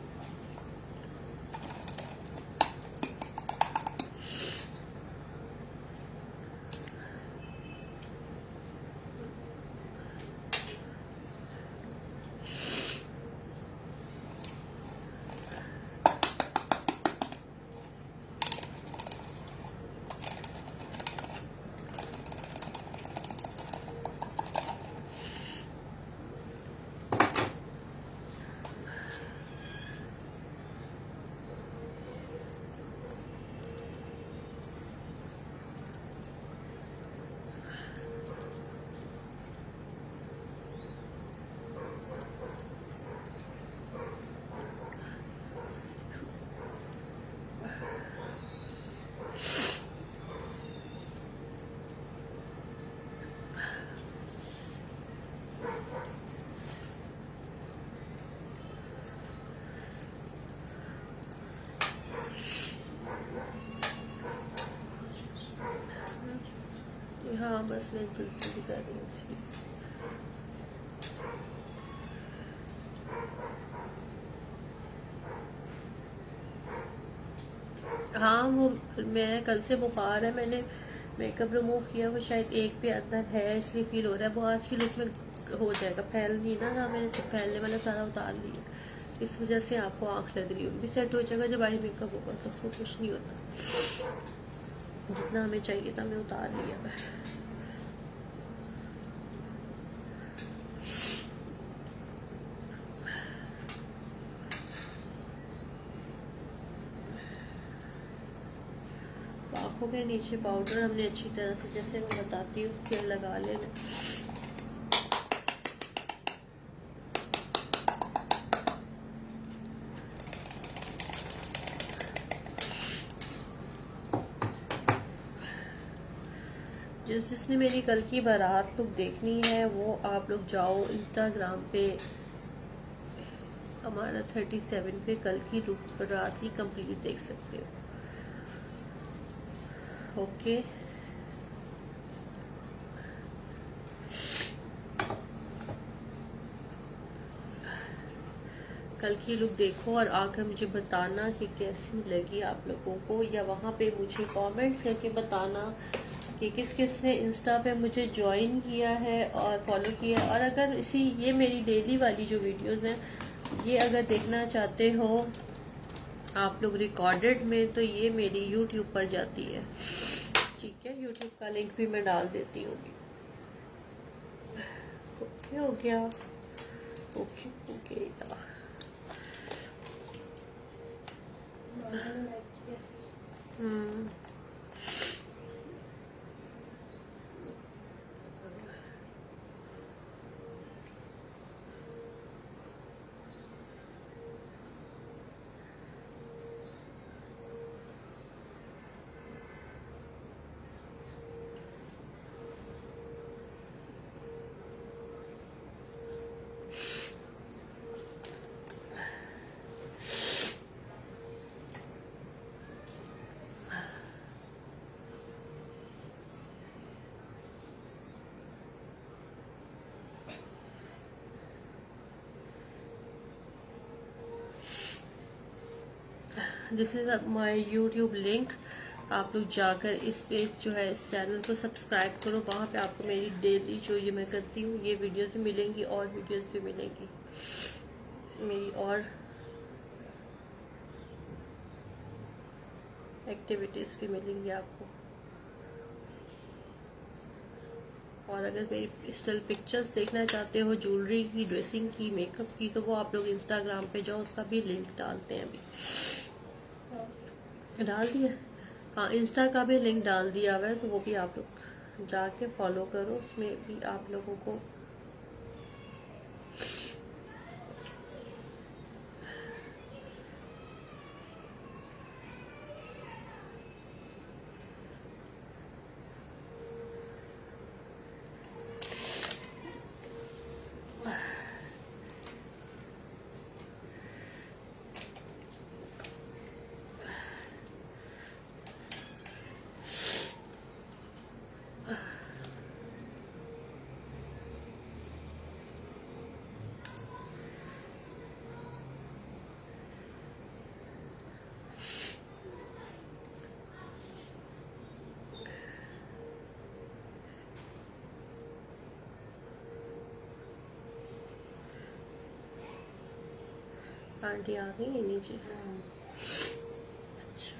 हाँ बस मैं जल्दी कर रही हूँ इसकी। हाँ वो मैं कल से बुखार है, मैंने मेकअप रिमूव किया, वो शायद एक पे अंदर है इसलिए फील हो रहा है। वो आज की लुक में हो जाएगा, फैल नहीं ना मैंने सब फैलने वाला सारा उतार लिया, इस वजह से आपको आँख लग रही होगी। सेट हो जाएगा जब आई मेकअप होगा, तो उसको कुछ नहीं होता। जितना हमें चाहिए था हमें उतार लिया मैं। आँखों के नीचे पाउडर हमने अच्छी तरह से, जैसे मैं बताती हूँ, फिर लगा लेना। जिसने मेरी कल की बारात लुक देखनी है वो आप लोग जाओ इंस्टाग्राम पे, हमारा 37 पे कल की लुक बारात की कंप्लीट देख सकते हो। ओके कल की लुक देखो और आकर मुझे बताना कि कैसी लगी आप लोगों को, या वहाँ पे मुझे कमेंट्स करके बताना कि किस किस ने इंस्टा पे मुझे ज्वाइन किया है और फॉलो किया है। और अगर ये मेरी डेली वाली जो वीडियोस हैं ये अगर देखना चाहते हो आप लोग रिकॉर्डेड में, तो ये मेरी यूट्यूब पर जाती है, ठीक है। यूट्यूब का लिंक भी मैं डाल देती हूँ। ओके हो गया, okay okay this is my YouTube link. आप लोग जाकर इस पेज जो है इस चैनल को सब्सक्राइब करो, वहाँ पे आपको मेरी डेली जो ये मैं करती हूँ ये वीडियोस भी मिलेंगी और वीडियोस भी मिलेंगी मेरी, और एक्टिविटीज भी मिलेंगी आपको। और अगर मेरी स्टिल पिक्चर्स देखना चाहते हो ज्वेलरी की, ड्रेसिंग की, मेकअप की, तो वो आप लोग इंस्टाग्राम पे जाओ, उसका भी लिंक डालते हैं अभी। डाल दिया, हाँ इंस्टा का भी लिंक डाल दिया हुआ है, तो वो भी आप लोग जाके फॉलो करो, उसमें भी आप लोगों को आंटी आ गई है नीचे। अच्छा,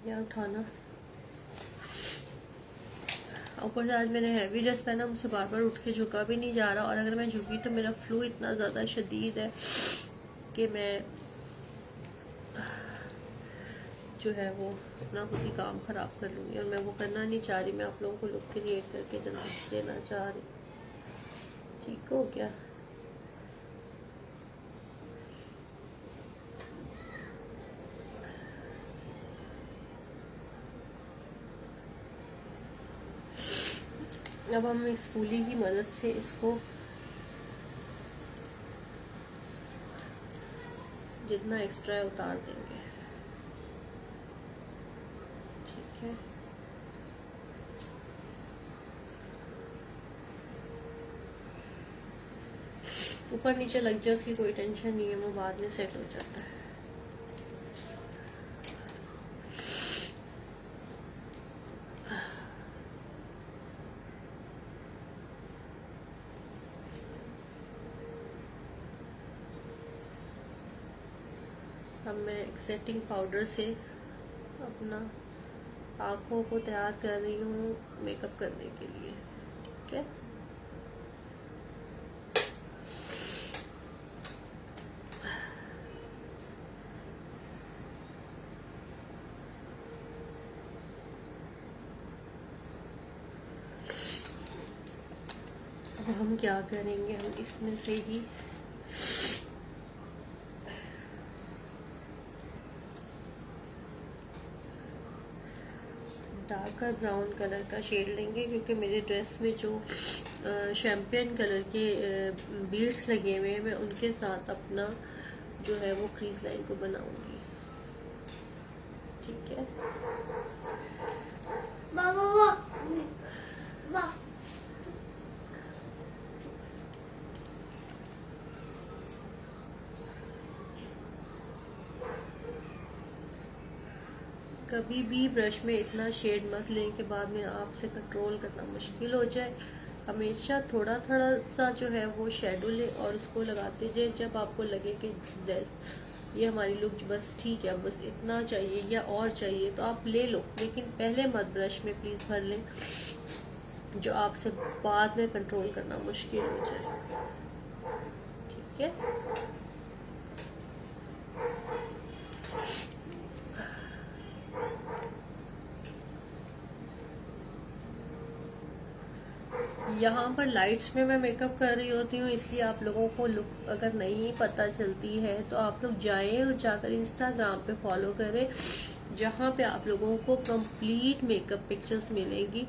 यार उठाना। ऊपर से आज मैंने हैवी ड्रेस पहना, मुझसे बार बार उठ के झुका भी नहीं जा रहा, और अगर मैं झुकी तो मेरा फ्लू इतना ज़्यादा शदीद है कि मैं जो है वो अपना खुद ही काम ख़राब कर लूँगी, और मैं वो करना नहीं चाह रही। मैं आप लोगों को लुक क्रिएट करके जल्दी देना चाह रही। ठीक हो गया। अब हम इस स्पूली की मदद से इसको जितना एक्स्ट्रा है उतार देंगे। ठीक है, ऊपर नीचे लग जाए उसकी कोई टेंशन नहीं है, वो बाद में सेट हो जाता है। अब मैं एक सेटिंग पाउडर से अपना आँखों को तैयार कर रही हूँ मेकअप करने के लिए। ठीक है, अब हम क्या करेंगे, हम इसमें से ही डार्कर ब्राउन कलर का शेड लेंगे, क्योंकि मेरे ड्रेस में जो शैम्पियन कलर के बीड्स लगे हुए हैं, मैं उनके साथ अपना जो है वो क्रीज लाइन को बनाऊंगी। ठीक है, कभी भी ब्रश में इतना शेड मत लें कि बाद में आपसे कंट्रोल करना मुश्किल हो जाए। हमेशा थोड़ा थोड़ा सा जो है वो शेडो ले और उसको लगाते जाए। जब आपको लगे कि ये हमारी लुक बस ठीक है, बस इतना चाहिए या और चाहिए, तो आप ले लो, लेकिन पहले मत ब्रश में प्लीज़ भर लें, जो आपसे बाद में कंट्रोल करना मुश्किल हो जाए। ठीक है, यहाँ पर लाइट्स में मैं मेकअप कर रही होती हूँ, इसलिए आप लोगों को लुक अगर नहीं पता चलती है तो आप लोग जाएं और जाकर इंस्टाग्राम पे फॉलो करें, जहाँ पे आप लोगों को कंप्लीट मेकअप पिक्चर्स मिलेंगी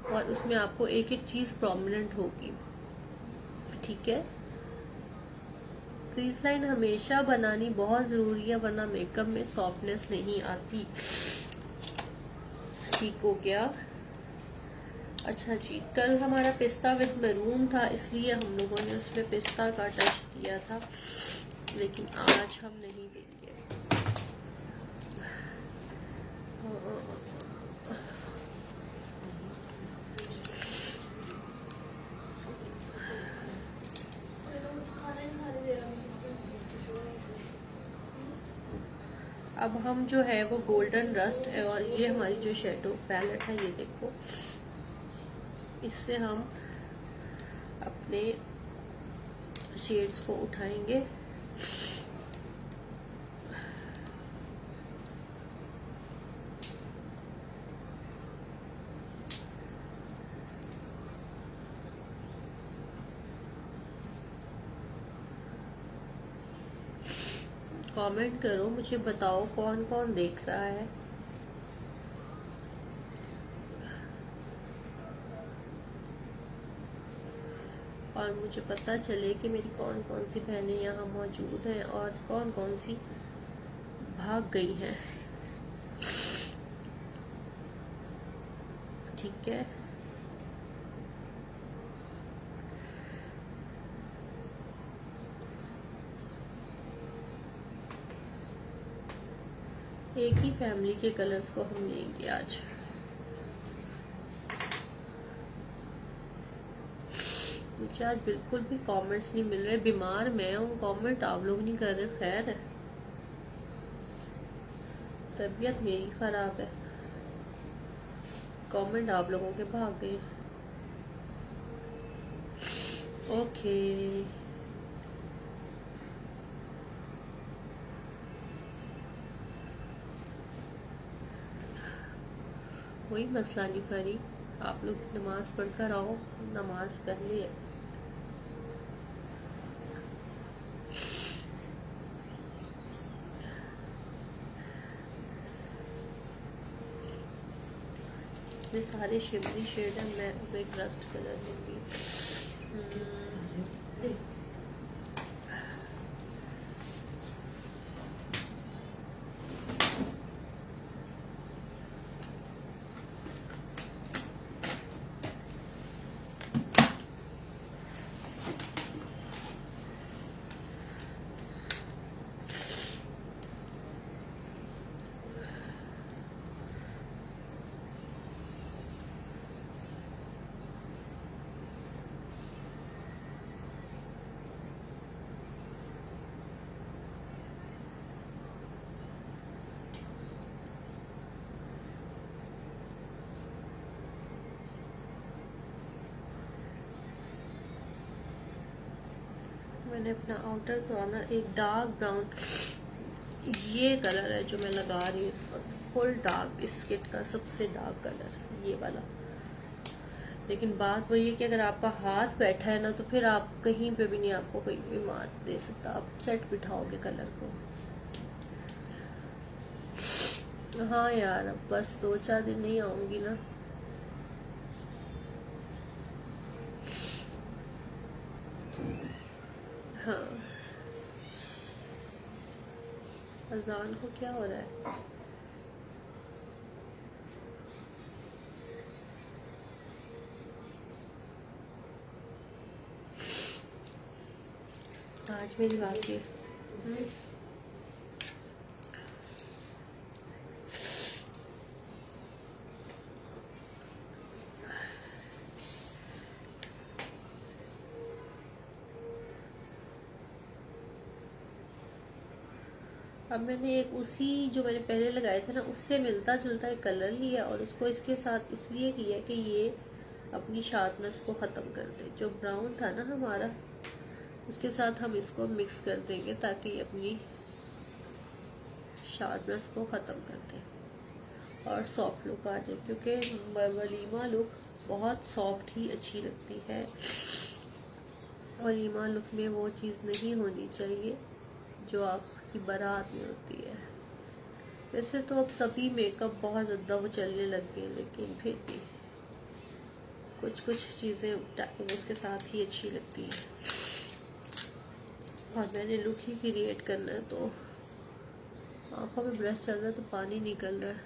और उसमें आपको एक एक चीज़ प्रोमिनेंट होगी। ठीक है, क्रीज लाइन हमेशा बनानी बहुत ज़रूरी है, वरना मेकअप में सॉफ्टनेस नहीं आती। ठीक हो गया। अच्छा जी, कल हमारा पिस्ता विद मरून था, इसलिए हम लोगों ने उसमें पिस्ता का टच किया था, लेकिन आज हम नहीं देंगे। अब हम जो है वो गोल्डन रस्ट और ये हमारी जो शेडो पैलेट है, ये देखो, इससे हम अपने शेड्स को उठाएंगे। कमेंट करो, मुझे बताओ कौन कौन देख रहा है। और मुझे पता चले कि मेरी कौन कौन सी बहनें यहाँ मौजूद हैं और कौन कौन सी भाग गई हैं। ठीक है, एक ही फैमिली के कलर्स को हम लेंगे आज। मुझे आज बिल्कुल भी कमेंट्स नहीं मिल रहे। बीमार मैं हूँ, कमेंट आप लोग नहीं कर रहे। खैर है, तबीयत मेरी खराब है, कमेंट आप लोगों के भाग गए। ओके, कोई मसला नहीं फरी, आप लोग नमाज पढ़कर आओ, नमाज कर लिए। इसमें सारे शिमरी शेड है, मैं अब एक रस्ट कलर लूंगी। मैंने अपना आउटर कॉर्नर एक डार्क ब्राउन, ये कलर है जो मैं लगा रही हूँ इस वक्त, फुल डार्क, इस किट का सबसे डार्क कलर ये वाला। लेकिन बात वही है कि अगर आपका हाथ बैठा है ना, तो फिर आप कहीं पे भी नहीं, आपको कोई भी मार्क दे सकता, आप सेट बिठाओगे कलर को। हाँ यार, अब बस 2-4 दिन नहीं आऊंगी ना। हाँ, अजान को क्या हो रहा है? आज मेरी बात है। अब मैंने एक उसी जो मैंने पहले लगाए थे ना, उससे मिलता जुलता एक कलर लिया और उसको इसके साथ इसलिए किया कि ये अपनी शार्पनेस को ख़त्म कर दे। जो ब्राउन था ना हमारा, उसके साथ हम इसको मिक्स कर देंगे ताकि ये अपनी शार्पनेस को ख़त्म कर दे और सॉफ्ट लुक आ जाए, क्योंकि वलीमा लुक बहुत सॉफ्ट ही अच्छी लगती है। वलीमा लुक में वो चीज़ नहीं होनी चाहिए जो आपकी बारात में होती है। वैसे तो अब सभी मेकअप बहुत ज़्यादा वो चलने लग गए, लेकिन फिर भी कुछ कुछ चीज़ें उसके साथ ही अच्छी लगती हैं। और मैंने लुक ही क्रिएट करना है, तो आंखों में ब्रश चल रहा है तो पानी निकल रहा है।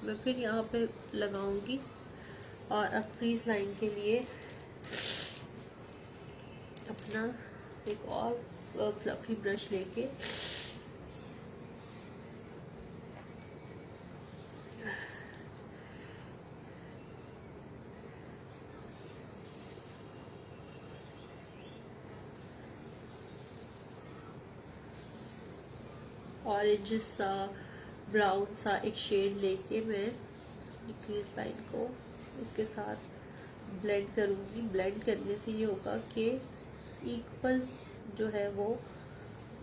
मैं फिर यहाँ पे लगाऊंगी। और अब फ्रीज लाइन के लिए अपना एक और फ्लफी ब्रश लेके ऑरेंज सा ब्राउन सा एक शेड लेके मैं फ्रीज लाइन को इसके साथ ब्लेंड करूँगी। ब्लेंड करने से ये होगा कि इक्वल जो है वो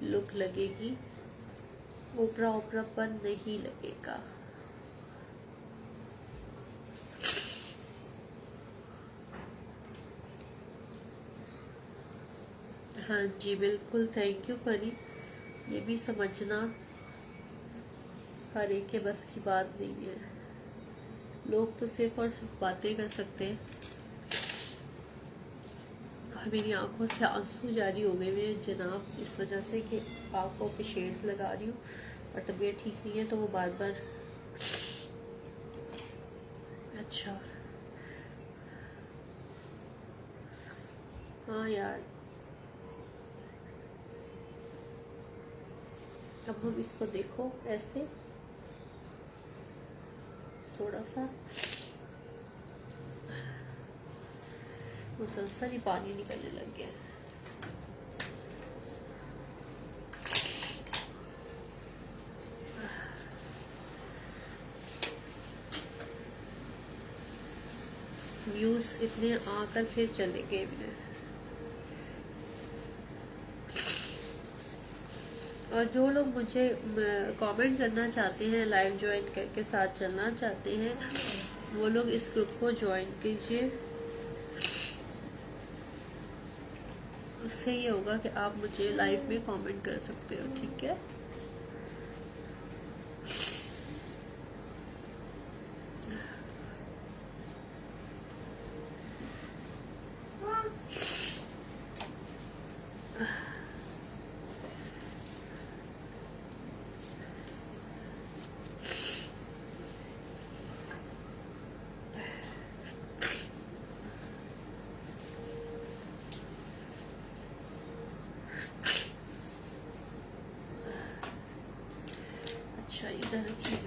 लुक लगेगी, ऊपरा ऊपरापन नहीं लगेगा। हाँ जी बिल्कुल, थैंक यू फरी। ये भी समझना हर एक के बस की बात नहीं है। लोग तो सिर्फ और सिर्फ बातें कर सकते हैं। और मेरी आंखों से आंसू जारी हो गए मेरे जनाब, इस वजह से कि आंखों पे शेड्स लगा रही हूँ और तबीयत ठीक नहीं है, तो वो बार बार। अच्छा हाँ यार, अब हम इसको देखो ऐसे थोड़ा सा मुसलसल ही पानी निकलने लग गया। व्यूज इतने आकर फिर चले गए मेरे। और जो लोग मुझे कमेंट करना चाहते हैं, लाइव ज्वाइन करके साथ चलना चाहते हैं, वो लोग इस ग्रुप को ज्वाइन कीजिए। उससे ये होगा कि आप मुझे लाइव में कमेंट कर सकते हो, ठीक है। अच्छा, इधर रखिए।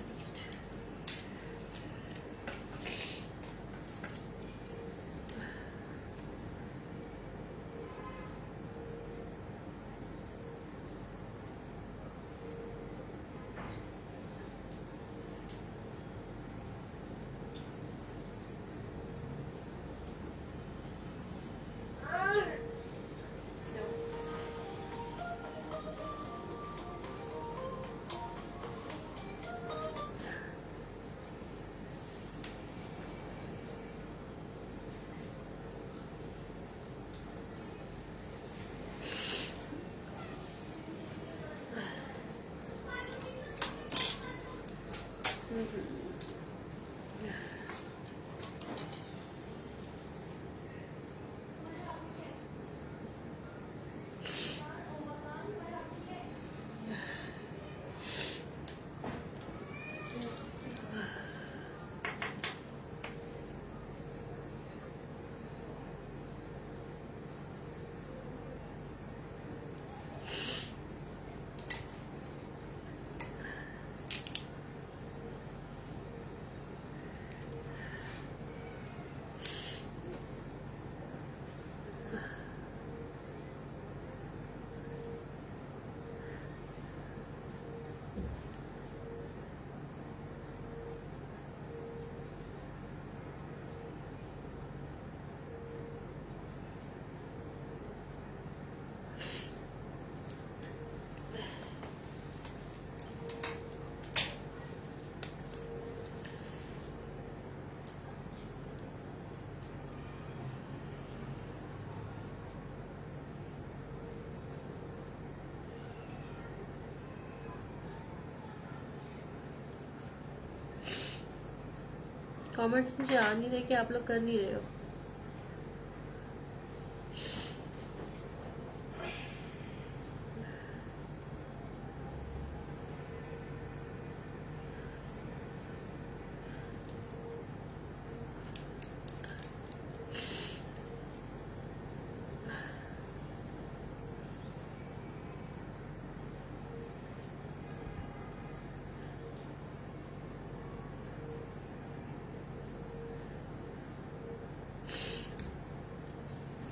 कमेंट्स मुझे आ नहीं रहे कि आप लोग कर नहीं रहे हो।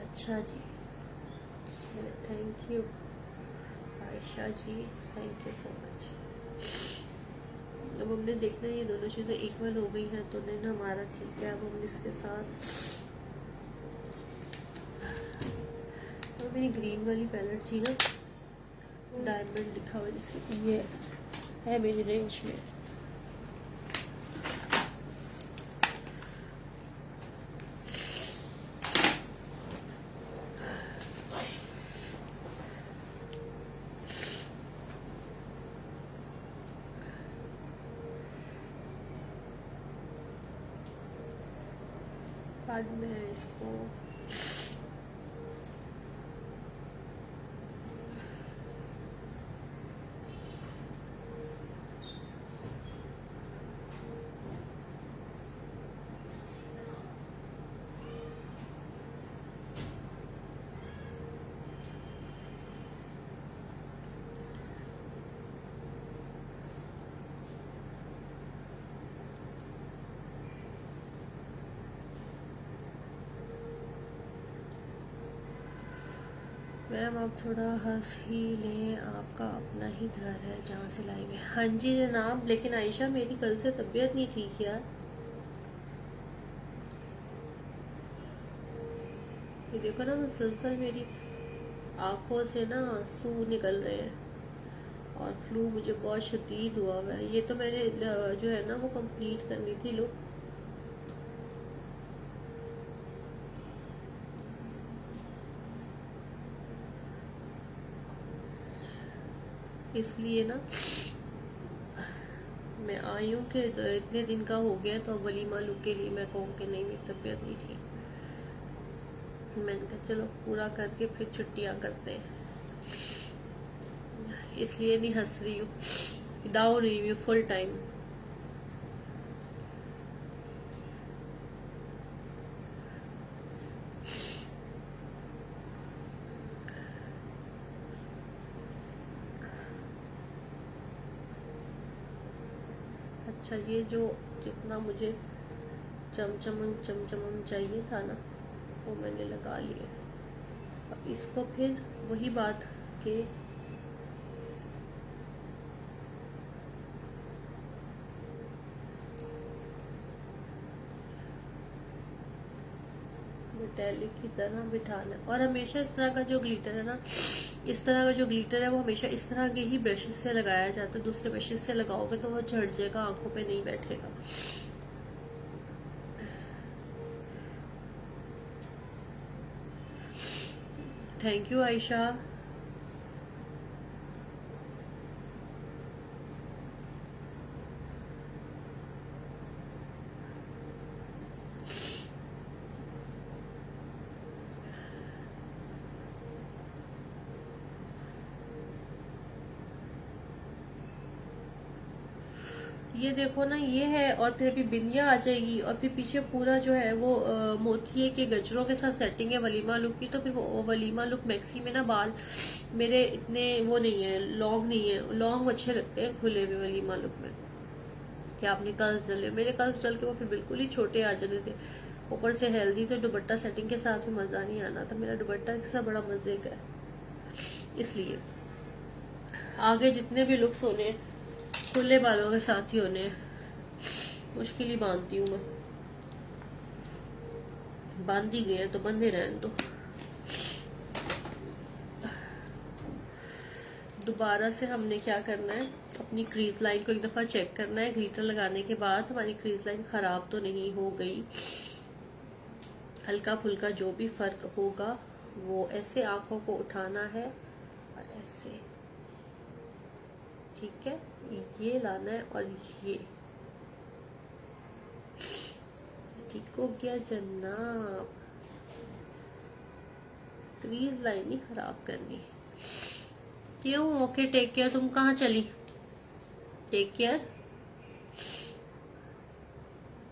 अच्छा जी, thank you Ayesha ji, thank you so much. अब हमने देखना है ये दोनों चीज़ें इक्वल हो गई हैं तो देन हमारा ठीक है। अब हम इसके साथ मेरी ग्रीन वाली पैलेट थी ना, डायमंड लिखा हुआ जिसकी, ये है मेरी रेंज में। बाद में इसको मैम आप थोड़ा हंस ही लें, आपका अपना ही घर है जहाँ से लाइव है। हाँ जी जनाब, लेकिन आयशा मेरी कल से तबीयत नहीं ठीक यार। ये देखो ना, मुसलसल मेरी आंखों से ना आंसू निकल रहे हैं और फ्लू मुझे बहुत शदीद हुआ हुआ है। ये तो मैंने जो है ना वो कंप्लीट करनी थी। लो इसलिए ना मैं आई हूँ कि इतने दिन का हो गया तो वलीमा लुक के लिए मैं कहूँ कि नहीं मेरी तबीयत नहीं ठीक। मैंने कहा चलो पूरा करके फिर छुट्टियाँ करते हैं, इसलिए नहीं हंस रही हूँ, डाउन रही हूँ फुल टाइम। अच्छा ये जो जितना मुझे चमचमन चाहिए था ना वो मैंने लगा लिया। अब इसको फिर वही बात के मेटेलिक की तरह बिठाना है। और हमेशा इस तरह का जो ग्लिटर है ना, इस तरह का जो ग्लिटर है वो हमेशा इस तरह के ही ब्रशेस से लगाया जाता है। दूसरे ब्रशेस से लगाओगे तो वो झड़ जाएगा, आंखों पे नहीं बैठेगा। Thank you Ayesha. ये देखो ना, ये है और फिर अभी बिंदिया आ जाएगी और फिर पीछे पूरा जो है वो मोतिये के गजरों के साथ सेटिंग है वलीमा लुक की। तो फिर वो वलीमा लुक मैक्सी में ना बाल मेरे इतने वो नहीं है, लॉन्ग नहीं है। लॉन्ग अच्छे लगते हैं खुले हुए वलीमा लुक में, कि आपने कर्ल्स डले। मेरे कर्ल्स डल के वो फिर बिल्कुल ही छोटे आ जाते थे। ऊपर से हेल्दी तो दुपट्टा सेटिंग के साथ भी मजा नहीं आना था। मेरा दुपट्टा के साथ बड़ा मजे का है, इसलिए आगे जितने भी लुक्स होने खुले बालों के साथ ही होने, मुश्किल ही बांधती हूँ मैं। बांध ही गए तो बंधे रहने तो। दोबारा से हमने क्या करना है, अपनी क्रीज लाइन को एक दफा चेक करना है। ग्लिटर लगाने के बाद हमारी क्रीज लाइन खराब तो नहीं हो गई। हल्का फुल्का जो भी फर्क होगा वो ऐसे आंखों को उठाना है और ऐसे, ठीक है, ये लाना है और ये ठीक हो गया जनाब। क्रीज लाइन नहीं खराब करनी। क्यों? Okay take care. तुम कहाँ चली? टेक केयर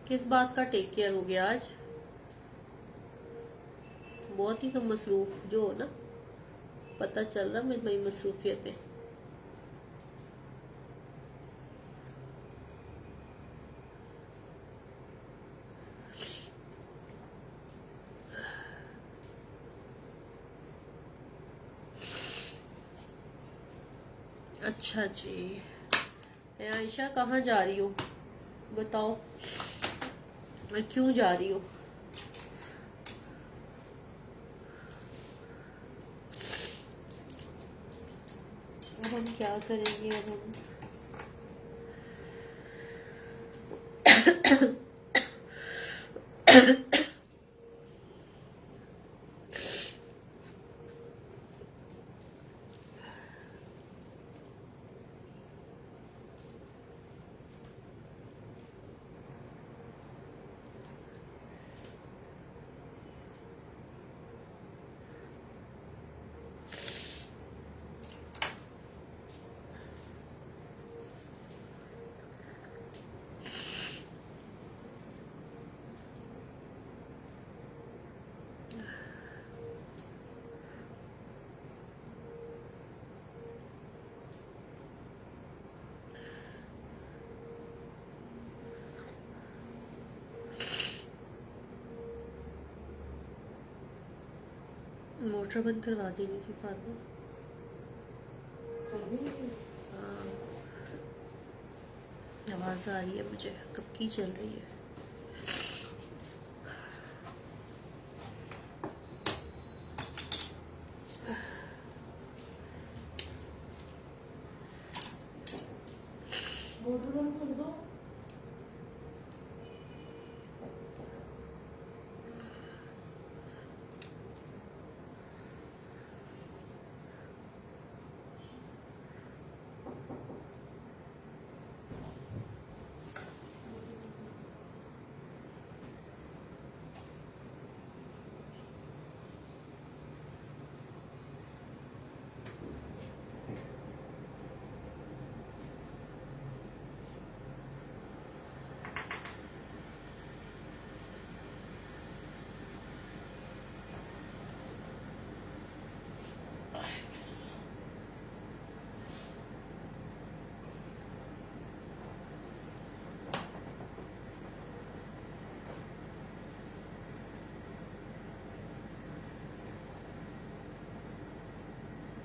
किस बात का टेक केयर हो गया आज? बहुत ही तुम मसरूफ जो हो ना, पता चल रहा मेरी मसरूफियतें। अच्छा जी, आयशा कहाँ जा रही हो बताओ, और क्यों जा रही हो? अब हम क्या करेंगे? अब हम मोटर बंद करवा देनी थी फातिमा। हाँ, आवाज़ आ रही है मुझे, कब की चल रही है। मोटर बंद कर दो।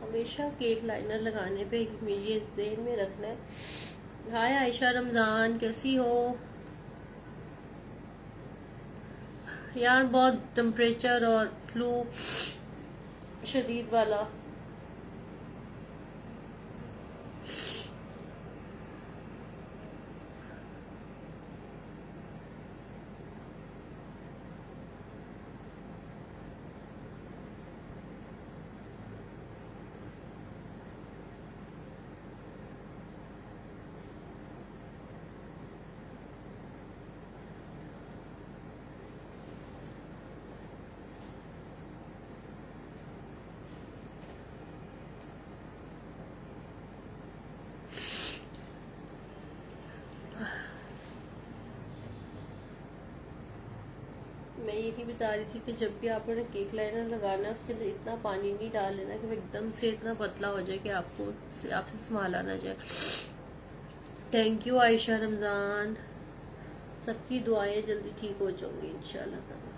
हमेशा केक लाइनर लगाने पे ये ध्यान में रखना है। हाय आयशा रमजान, कैसी हो यार? बहुत टेम्परेचर और फ्लू शदीद वाला। मैं यही बता रही थी कि जब भी आपने केक लाइनर लगाना है उसके अंदर इतना पानी नहीं डाल लेना कि वो एकदम से इतना पतला हो जाए कि आपसे संभाला ना जाए। थैंक यू आयशा रमजान, सबकी दुआएं जल्दी ठीक हो जाऊंगी इंशाल्लाह ताला।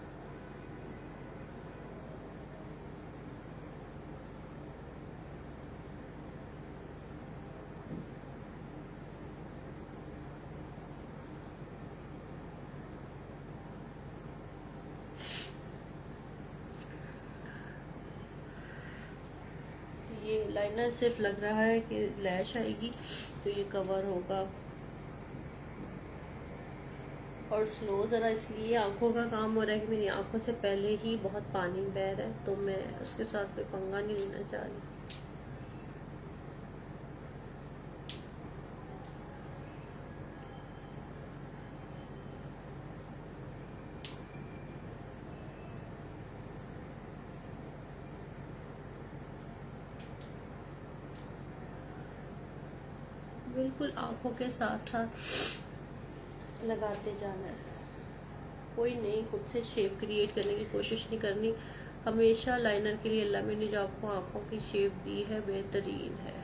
ये लाइनर सिर्फ लग रहा है कि लैश आएगी तो ये कवर होगा, और स्लो ज़रा इसलिए आंखों का काम हो रहा है कि मेरी आंखों से पहले ही बहुत पानी बह रहा है, तो मैं उसके साथ कोई पंगा नहीं लेना चाह रही। बिल्कुल आंखों के साथ साथ लगाते जाना है, कोई नहीं खुद से शेप क्रिएट करने की कोशिश नहीं करनी। हमेशा लाइनर के लिए अल्लाह ने जो आपको आंखों की शेप दी है बेहतरीन है।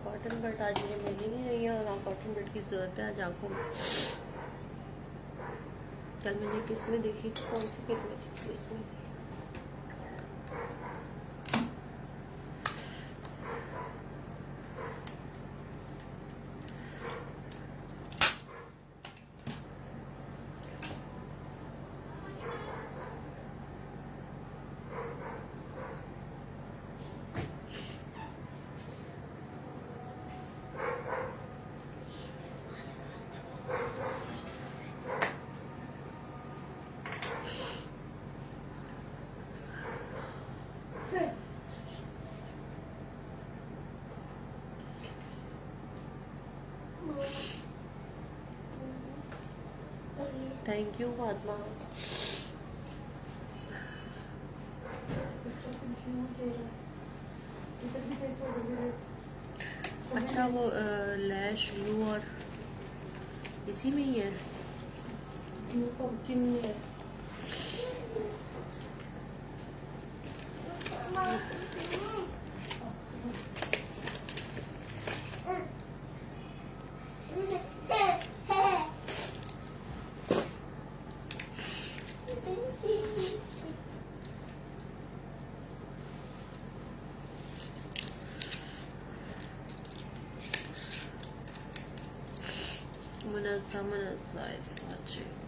कॉटन बट आज मुझे मिली नहीं रही है, और कॉटन बट की ज़रूरत है आज आंखों में। कल मैंने किस में देखी, कौन सी किट में थी, इसमें थी। Thank you Fatima. अच्छा वो लैश ग्लू और इसी में ही है। पंपकिन है। Munazza Munazza is watching.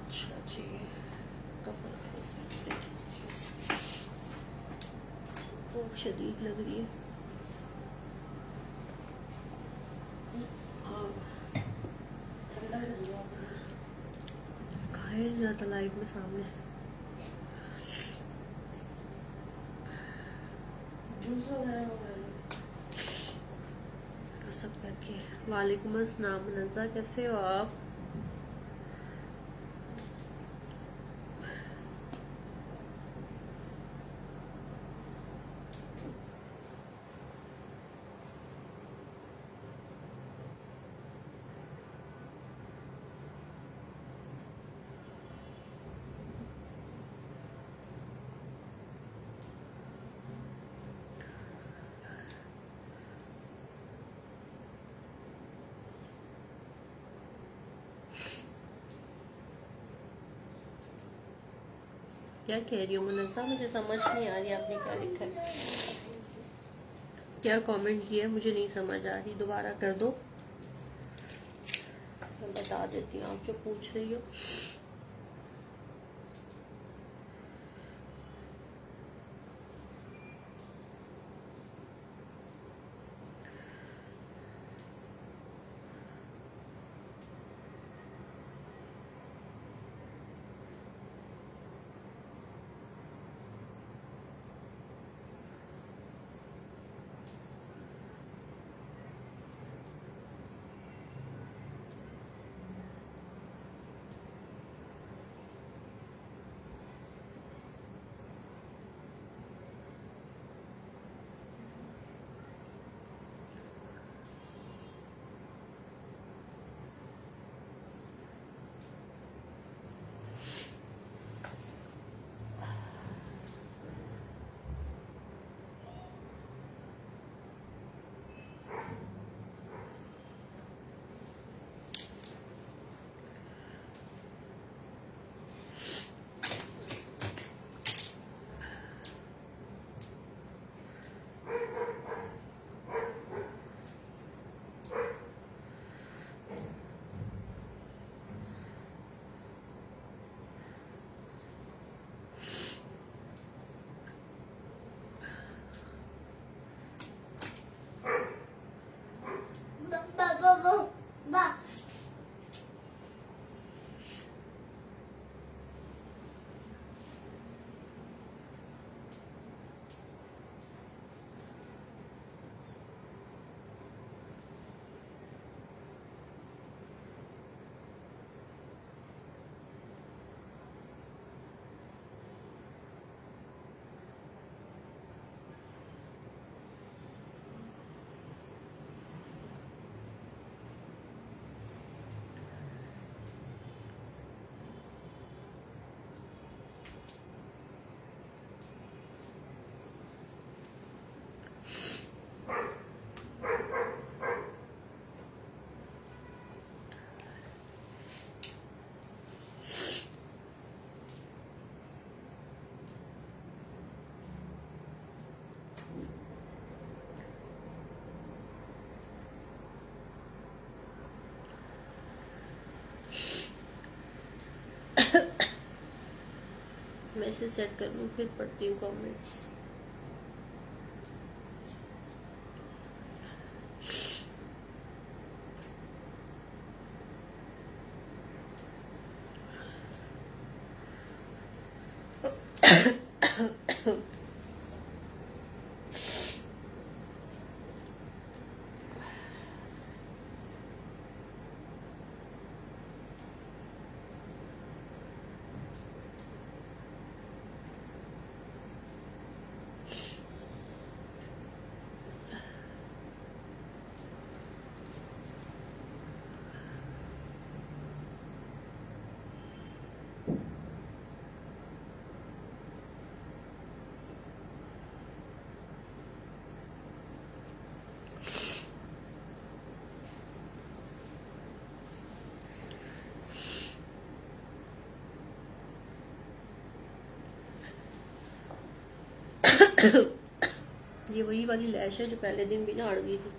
अच्छा जी, कपड़ा भूख शदीद लग रही है। खाया नहीं जाता लाइव में सामने। जूस वगैरह तो सब करके वालेकुम अस्सलाम मुनज़्ज़ा, कैसे हो आप? क्या कह रही हो मुनज़्ज़ा? मुझे समझ नहीं आ रही आपने क्या लिखा है, क्या कमेंट किया है, मुझे नहीं समझ आ रही। दोबारा कर दो, मैं बता देती हूँ आप जो पूछ रही हो। ऐसे सेट कर लूँ, फिर पढ़ती हूँ कमेंट्स। ये वही वाली लैश है जो पहले दिन भी ना अड़ गई थी।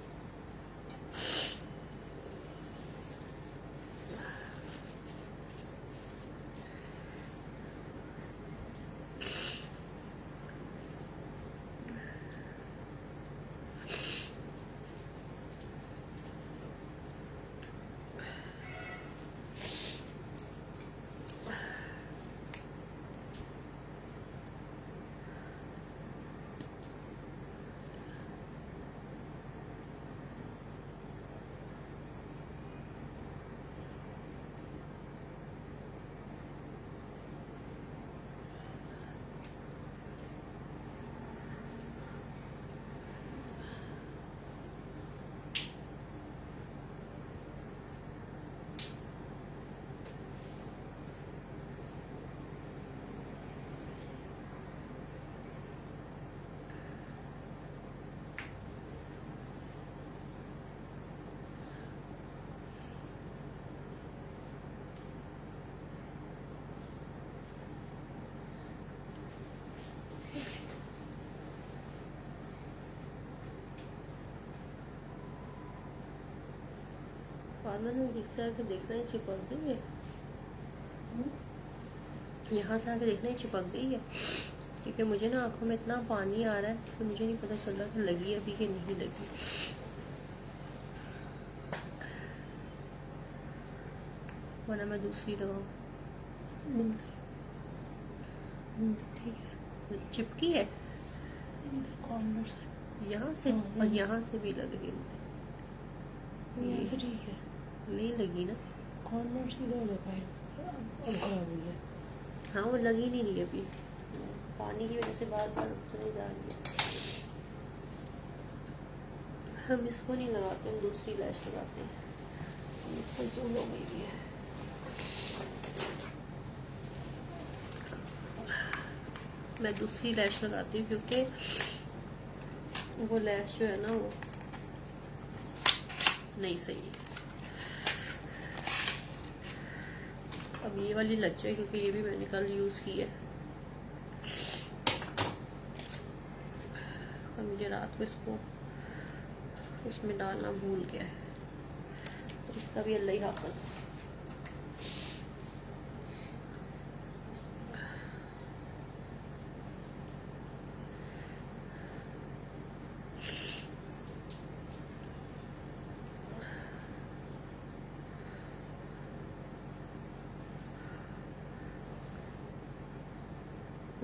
पार्लर में दिखता है कि देखना ही चिपक गई है। यहाँ से आके देखना ही चिपक गई है, क्योंकि मुझे ना आंखों में इतना पानी आ रहा है कि मुझे नहीं पता चल रहा कि लगी अभी कि नहीं लगी। वरना मैं दूसरी लगाऊं। ठीक है, चिपकी है कॉर्नर से, यहाँ से और यहाँ से भी लग रही है। यहाँ से ठीक है, नहीं लगी ना, कॉर्नर सीधा हो जाता है और खराब हो गया। हाँ वो लगी नहीं रही अभी, पानी की वजह से बार बार चली जा रही है। हम इसको नहीं लगाते, हम दूसरी लैश लगाते हैं। इसको जूम हो गई है। मैं दूसरी लैश लगाती हूँ क्योंकि वो लैश जो है ना वो नहीं सही है। अब ये वाली लग जाए क्योंकि ये भी मैंने कल यूज की है और मुझे रात को इसको उसमें डालना भूल गया है, तो इसका भी अल्लाह ही हाफ़िज़।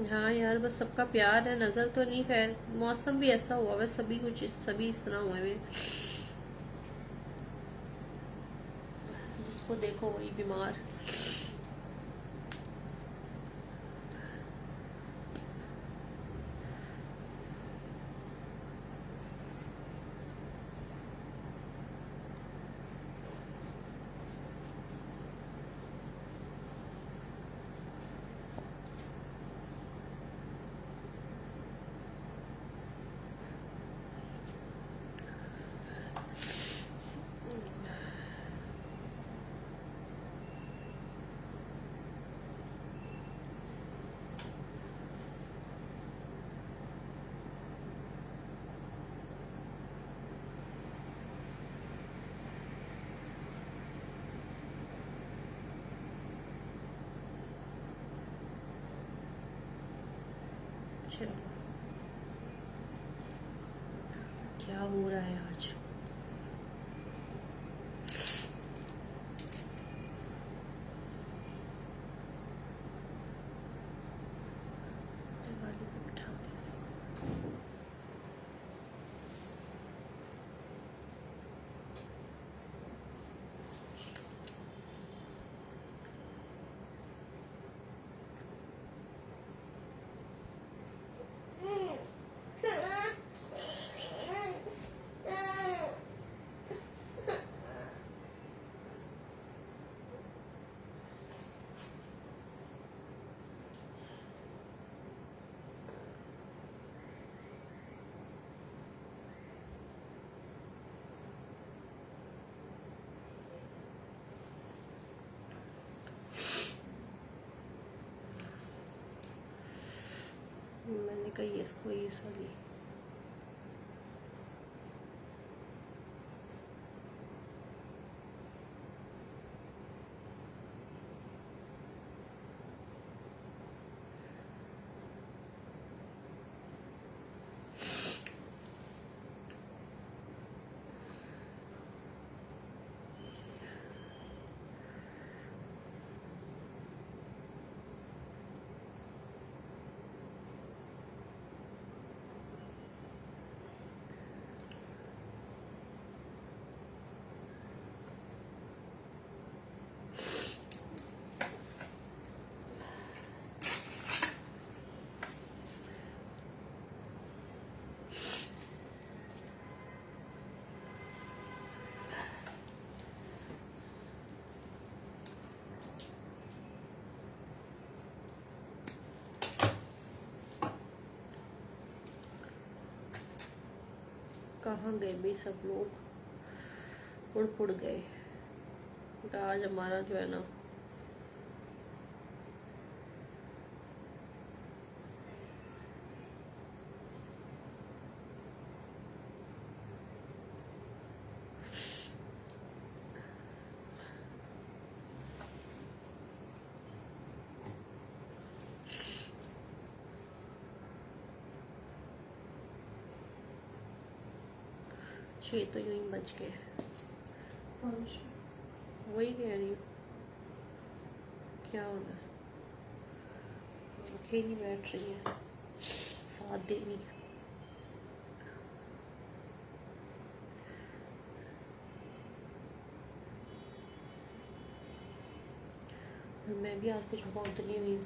हाँ यार, बस सबका प्यार है, नजर तो नहीं। खैर मौसम भी ऐसा हुआ है, सभी इस तरह हुए हैं, जिसको देखो वही बीमार। चलो, क्या हो रहा है आज? दिवाली पे बिठा दिया इसको। मैंने कही इसको ये साली कहाँ गए भाई सब लोग? उड़ गए। तो आज हमारा जो है ना छः तो यूं ही बच गए। वही कह रही हूँ, क्या हो रहा है? आँखें नहीं बैठ रही है साथ देनी। और मैं भी आज कुछ बहुत नहीं हुई।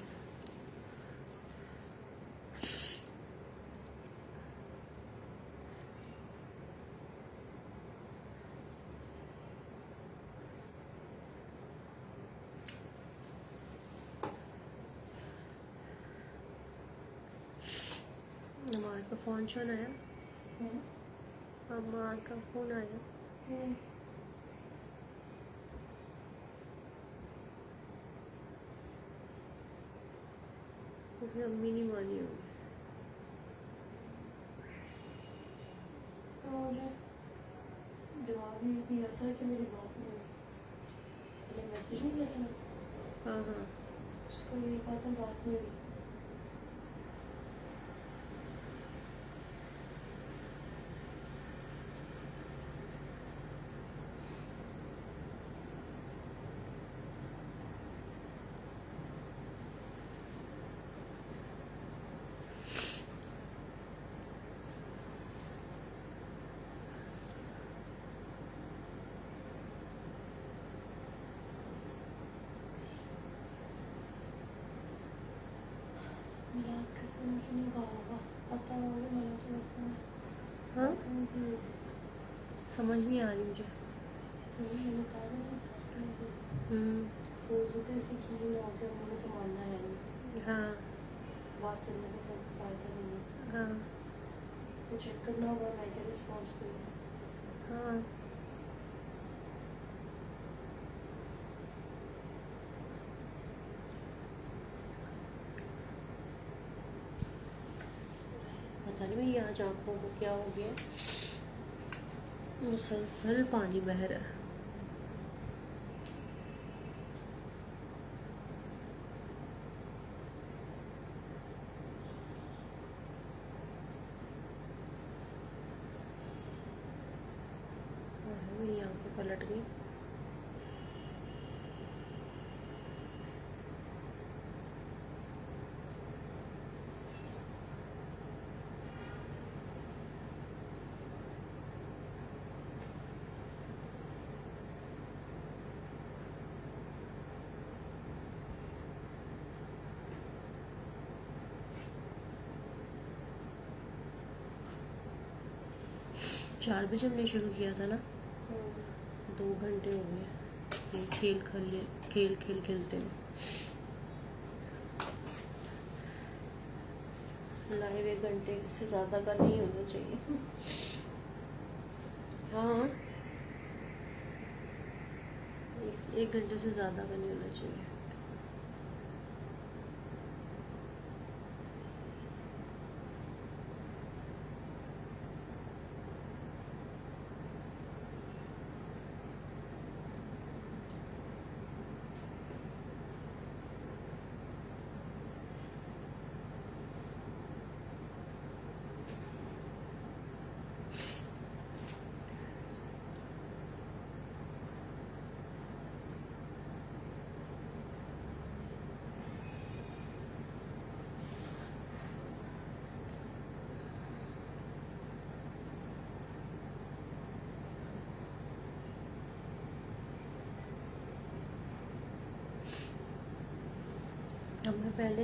हमारे का फोन शोन आया? हमारे का फोन आया? मुझे अम्मी नहीं मानी होगी। जवाब नहीं दिया था कि मेरी बात नहीं हुई। मैसेज नहीं किया था। हाँ हाँ, उसको ये कहा था बात नहीं हुई। याद कैसे मुझे नहीं कहा होगा, पता होगा मैंने तो लगता है। हाँ मैंने समझ नहीं आ रही मुझे। कहा था तो सोचते थे कि ना हो गया, मुझे तो मानना है नहीं। हाँ बात करने का कोई फायदा नहीं है। हाँ वो चेक करना होगा मैं क्या रिस्पॉन्स दूँ। हाँ, पता नहीं मेरी आज आँखों को क्या हो गया, मुसलसल पानी बह रहा है। 4 बजे हमने शुरू किया था ना, हम्म। 2 घंटे हो गए ये खेल खेलते हुए। लाइव 1 घंटे से ज़्यादा का नहीं होना चाहिए। हाँ, 1 घंटे से ज़्यादा का नहीं होना चाहिए। अब मैं पहले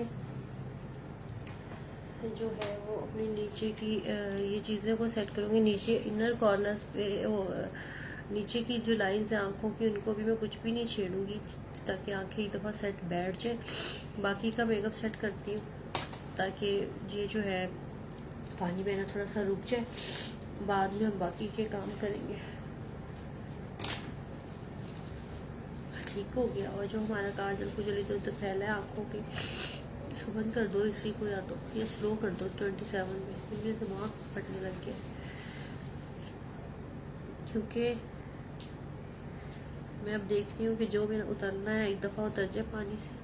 जो है वो अपनी नीचे की ये चीज़ें को सेट करूँगी। नीचे इनर कॉर्नर्स पे वो नीचे की जो लाइंस है आँखों की, उनको भी मैं कुछ भी नहीं छेड़ूंगी ताकि आंखें एक दफ़ा सेट बैठ जाए। बाकी का मेकअप सेट करती हूँ ताकि ये जो है पानी बहना थोड़ा सा रुक जाए, बाद में हम बाकी के काम करेंगे। ठीक हो गया। और जो हमारा काजल कुजल इधर उधर फैला है आँखों के, इसको बंद कर दो इसी को, या तो ये स्लो कर दो 27 में, मुझे दिमाग फटने लग गया। क्योंकि मैं अब देख रही हूँ कि जो मेरा उतरना है एक दफ़ा उतर जाए पानी से।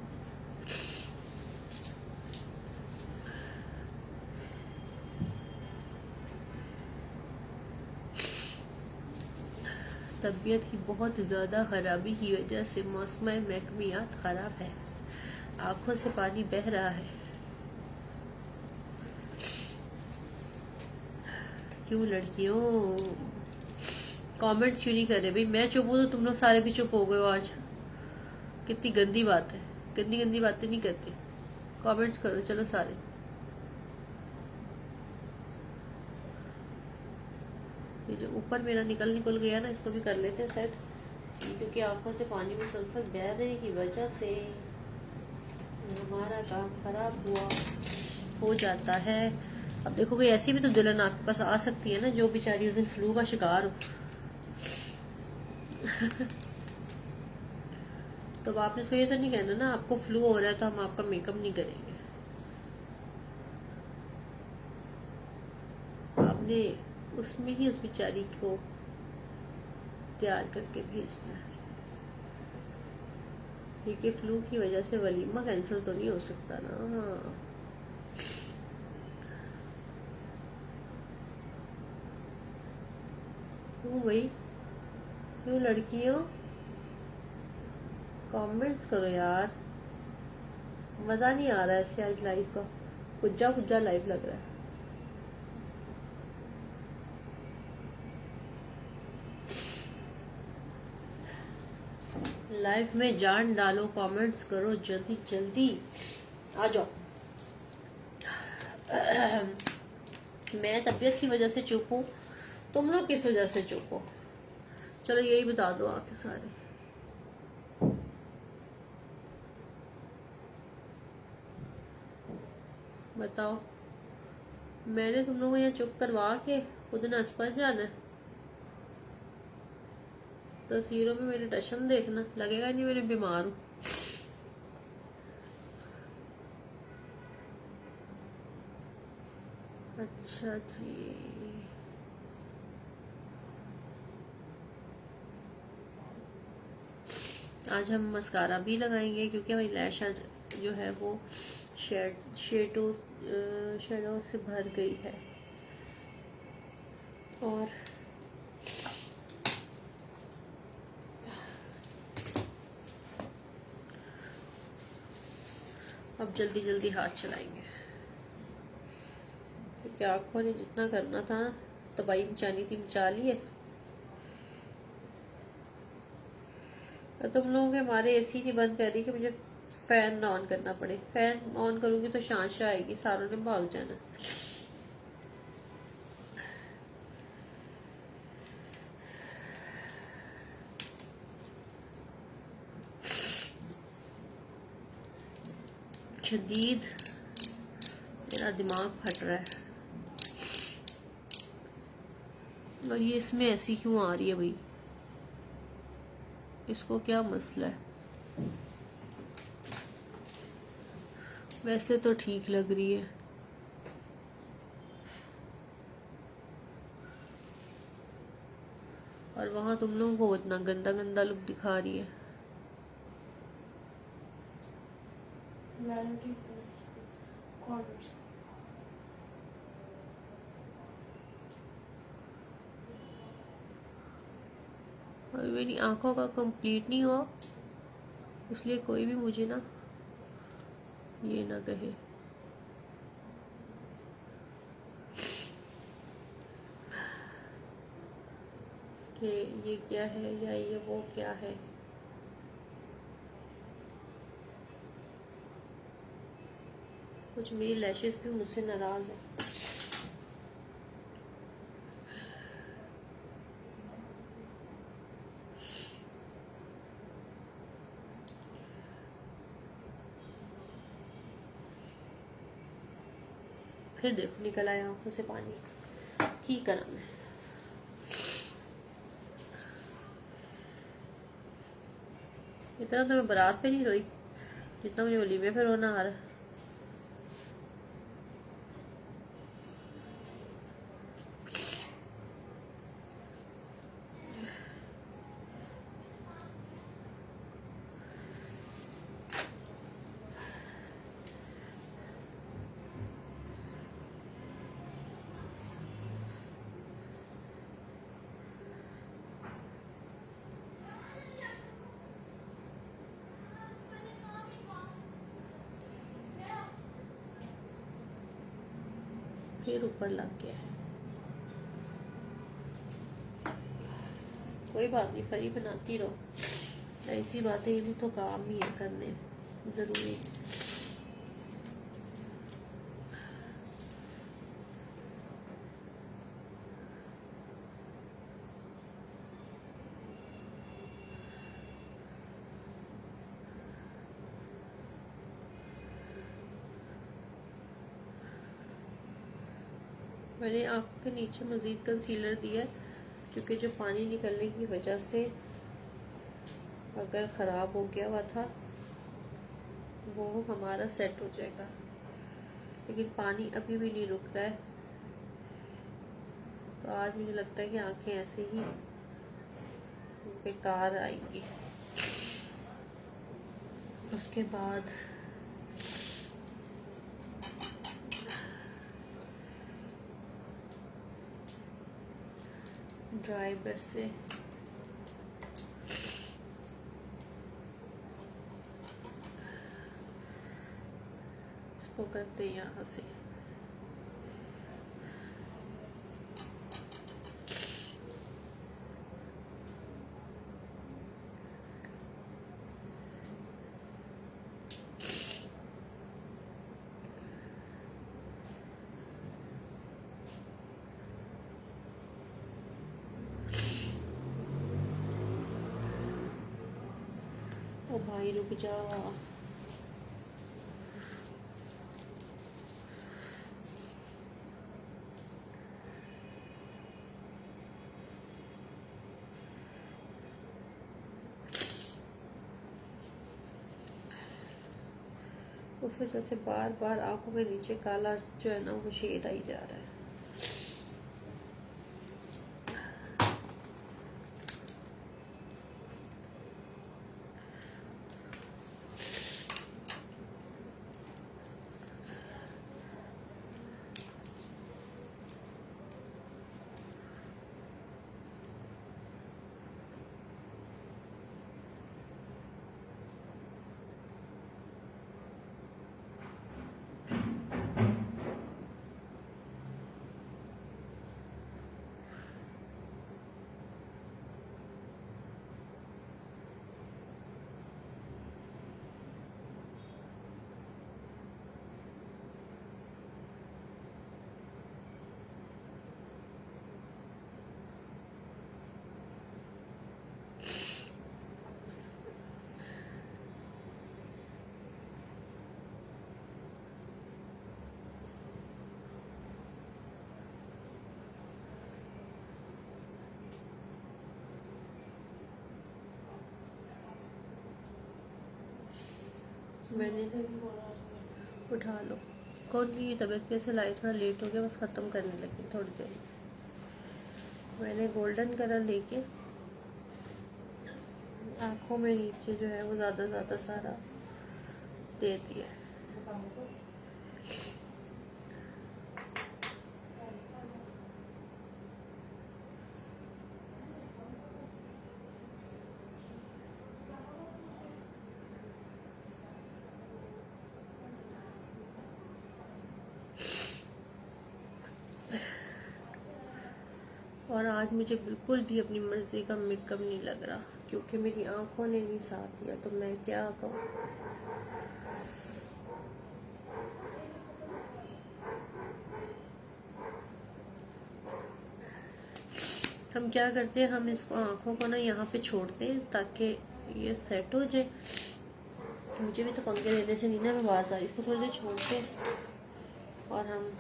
तबीयत की बहुत ज़्यादा ख़राबी की वजह से मौसम महकमियात ख़राब है, आंखों से पानी बह रहा है। क्यों लड़कियों कमेंट्स क्यों नहीं कर रहे भाई? मैं चुप हूँ तो तुम लोग सारे भी चुप हो गए हो आज। कितनी गंदी बात है, गंदी गंदी बातें नहीं करते। कमेंट्स करो चलो सारे। ये जो ऊपर मेरा निकल गया ना, इसको भी कर लेते हैं सेट, क्योंकि आंखों से पानी मुसलसल बह रहे की वजह से हमारा काम खराब हो जाता है। अब देखो कोई ऐसी भी तो दुल्हन आपके पास आ सकती है ना जो बेचारी उस दिन फ्लू का शिकार हो। तो आपने इसको ये तो नहीं कहना ना आपको फ्लू हो रहा है तो हम आपका मेकअप नहीं करेंगे। आपने उसमें ही उस बेचारी को तैयार करके भेजना है, क्योंकि फ्लू की वजह से वलीमा कैंसिल तो नहीं हो सकता ना। क्यों भाई, क्यों लड़कियों कमेंट्स करो यार। मजा नहीं आ रहा है ऐसे आज लाइव का, कुज्जा कुज्जा लाइव लग रहा है। लाइव में जान डालो, कमेंट्स करो जल्दी जल्दी आ जाओ। मैं तबीयत की वजह से चुप हूँ, तुम लोग किस वजह से चुप हो? चलो यही बता दो आके सारे। बताओ, मैंने तुम लोगों को यहाँ चुप करवा के खुद न अस्पताल जाना है? तस्वीरों में मेरे टशन देखना, लगेगा नहीं मैं बीमार हूँ। अच्छा जी, आज हम मस्कारा भी लगाएंगे क्योंकि हमारी लैश आज जो है वो शेडो से भर गई है। और अब जल्दी जल्दी हाथ चलाएंगे क्योंकि आंखों ने जितना करना था तबाही मचानी थी मचा ली है। और तुम लोगों के हमारे एसी नहीं बंद कर रही कि मुझे फैन ना ऑन करना पड़े। फैन ऑन करूंगी तो शांशा आएगी, सारों ने भाग जाना। शदीद मेरा दिमाग फट रहा है। और ये इसमें ऐसी क्यों आ रही है भाई, इसको क्या मसला है? वैसे तो ठीक लग रही है। और वहां तुम लोगों को इतना गंदा गंदा लुक दिखा रही है। मैंने ठीक है कॉर्नर्स। और मेरी आंखों का कंप्लीट नहीं हुआ, इसलिए कोई भी मुझे ना ये ना कहे। कि ये क्या है या ये वो क्या है। कुछ मेरी लैशेस भी मुझसे नाराज है। फिर देखो निकल आया आंखों से पानी, की करा मैं। इतना तो मैं बारात पे नहीं रोई जितना मुझे वलीमे पे रोना आ रहा है। फिर ऊपर लग गया है। कोई बात नहीं, फरी बनाती रहो। ऐसी बातें ये भी तो काम ही है करने जरूरी। मैंने आंखों के नीचे मजीद कंसीलर दिया है, क्योंकि जो पानी निकलने की वजह से अगर ख़राब हो गया हुआ था वो हमारा सेट हो जाएगा। लेकिन पानी अभी भी नहीं रुक रहा है, तो आज मुझे लगता है कि आंखें ऐसे ही बेकार आएंगी। उसके बाद ड्राई ब्रश से इसको करते हैं यहाँ से। ओ भाई रुक जा। उस वजह से बार बार आंखों के नीचे काला जो है ना वो शेड आई जा रहा है। मैंने उठा लो, कौन की तबीयत कैसे लाई, थोड़ा लेट हो गया, बस ख़त्म करने लगी थोड़ी देर में। मैंने गोल्डन कलर लेके आँखों में नीचे जो है वो ज़्यादा सारा दे दिया। और आज मुझे बिल्कुल भी अपनी मर्जी का मेकअप नहीं लग रहा, क्योंकि मेरी आंखों ने नहीं साथ दिया, तो मैं क्या कहूँ। हम क्या करते हैं, हम इसको आंखों को ना यहाँ पे छोड़ते हैं ताकि ये सेट हो जाए। मुझे भी तो पंखे देने से नहीं ना आवाज़ आ रही, इसको थोड़ी देर छोड़ते हैं और हम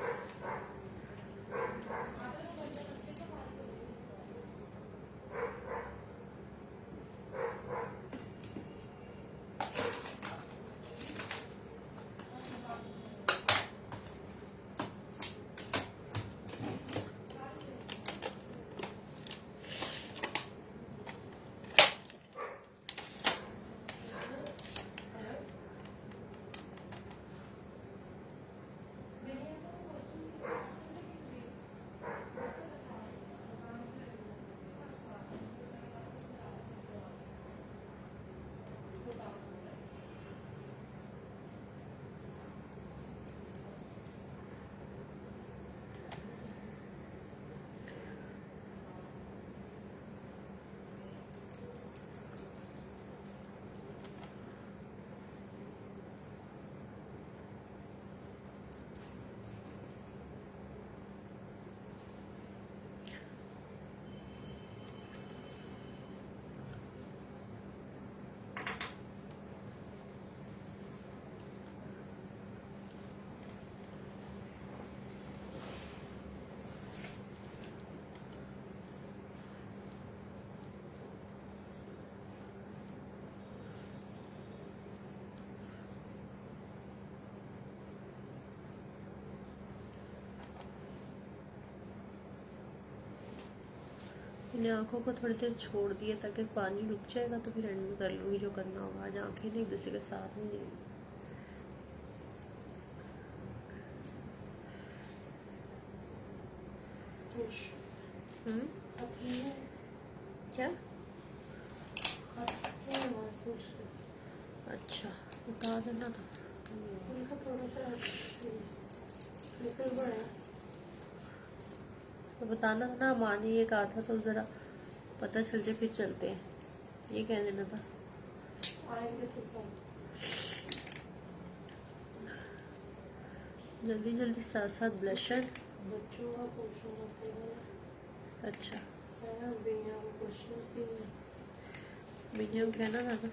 मैंने आंखों को थोड़ी देर छोड़ दिया ताकि पानी रुक जाएगा तो फिर एंड में कर लूँगी जो करना होगा। आज आंखें नहीं एक दूसरे के साथ नहीं देंगी। क्या? अच्छा, बता देना था। थोड़ा सा निकल गया तो बताना था ना, माँ ने ये कहा था तो ज़रा पता चल जाए फिर चलते हैं, ये कह देना था। आएंगे तो जल्दी जल्दी साथ साथ ब्लशर। बच्चों का क्वेश्चन होते हैं। अच्छा, है ना, बिना क्वेश्चंस दिए वीडियो में कहना था ना।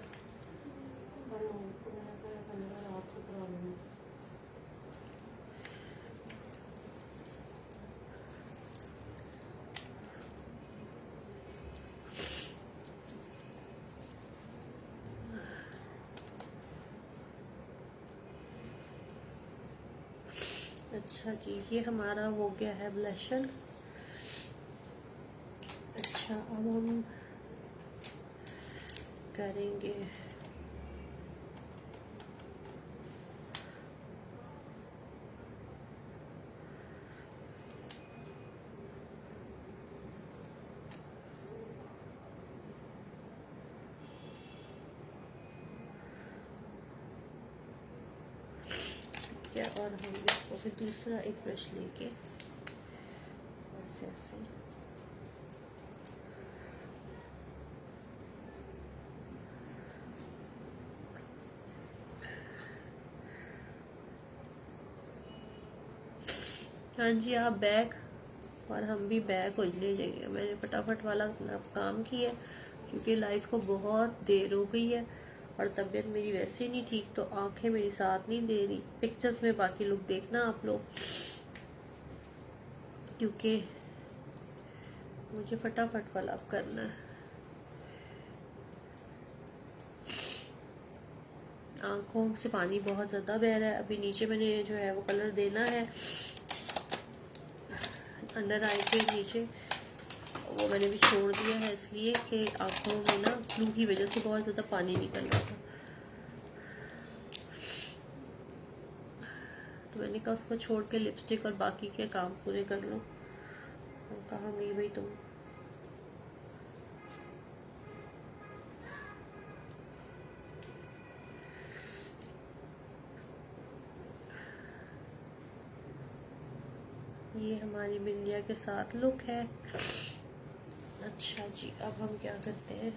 और उनको मैंने कहा पंद्रह रात को करा लूँगी। अच्छा जी, ये हमारा हो गया है ब्लशर। अच्छा, अब हम करेंगे क्या, और हम इसको फिर दूसरा एक ब्रश लेके ऐसे ऐसे हाँ जी, आप बैक और हम भी बैक हो ले जाएंगे। मैंने फटाफट वाला काम किया क्योंकि लाइट को बहुत देर हो गई है और तबीयत मेरी वैसे नहीं ठीक, तो आंखें मेरी साथ नहीं दे रही। पिक्चर्स में बाकी लोग देखना आप लोग, क्योंकि मुझे फटाफट वाला अब करना है। आंखों से पानी बहुत ज़्यादा बह रहा है। अभी नीचे मैंने जो है वो कलर देना है अंडर आई के नीचे, वो मैंने भी छोड़ दिया है इसलिए कि आंखों में ना फ्लू की वजह से बहुत ज़्यादा पानी निकल रहा था। तो मैंने कहा उसको छोड़ के लिपस्टिक और बाकी के काम पूरे कर लो। कहाँ गई भाई तुम? ये हमारी बिंदिया के साथ लुक है। अच्छा जी, अब हम क्या करते हैं,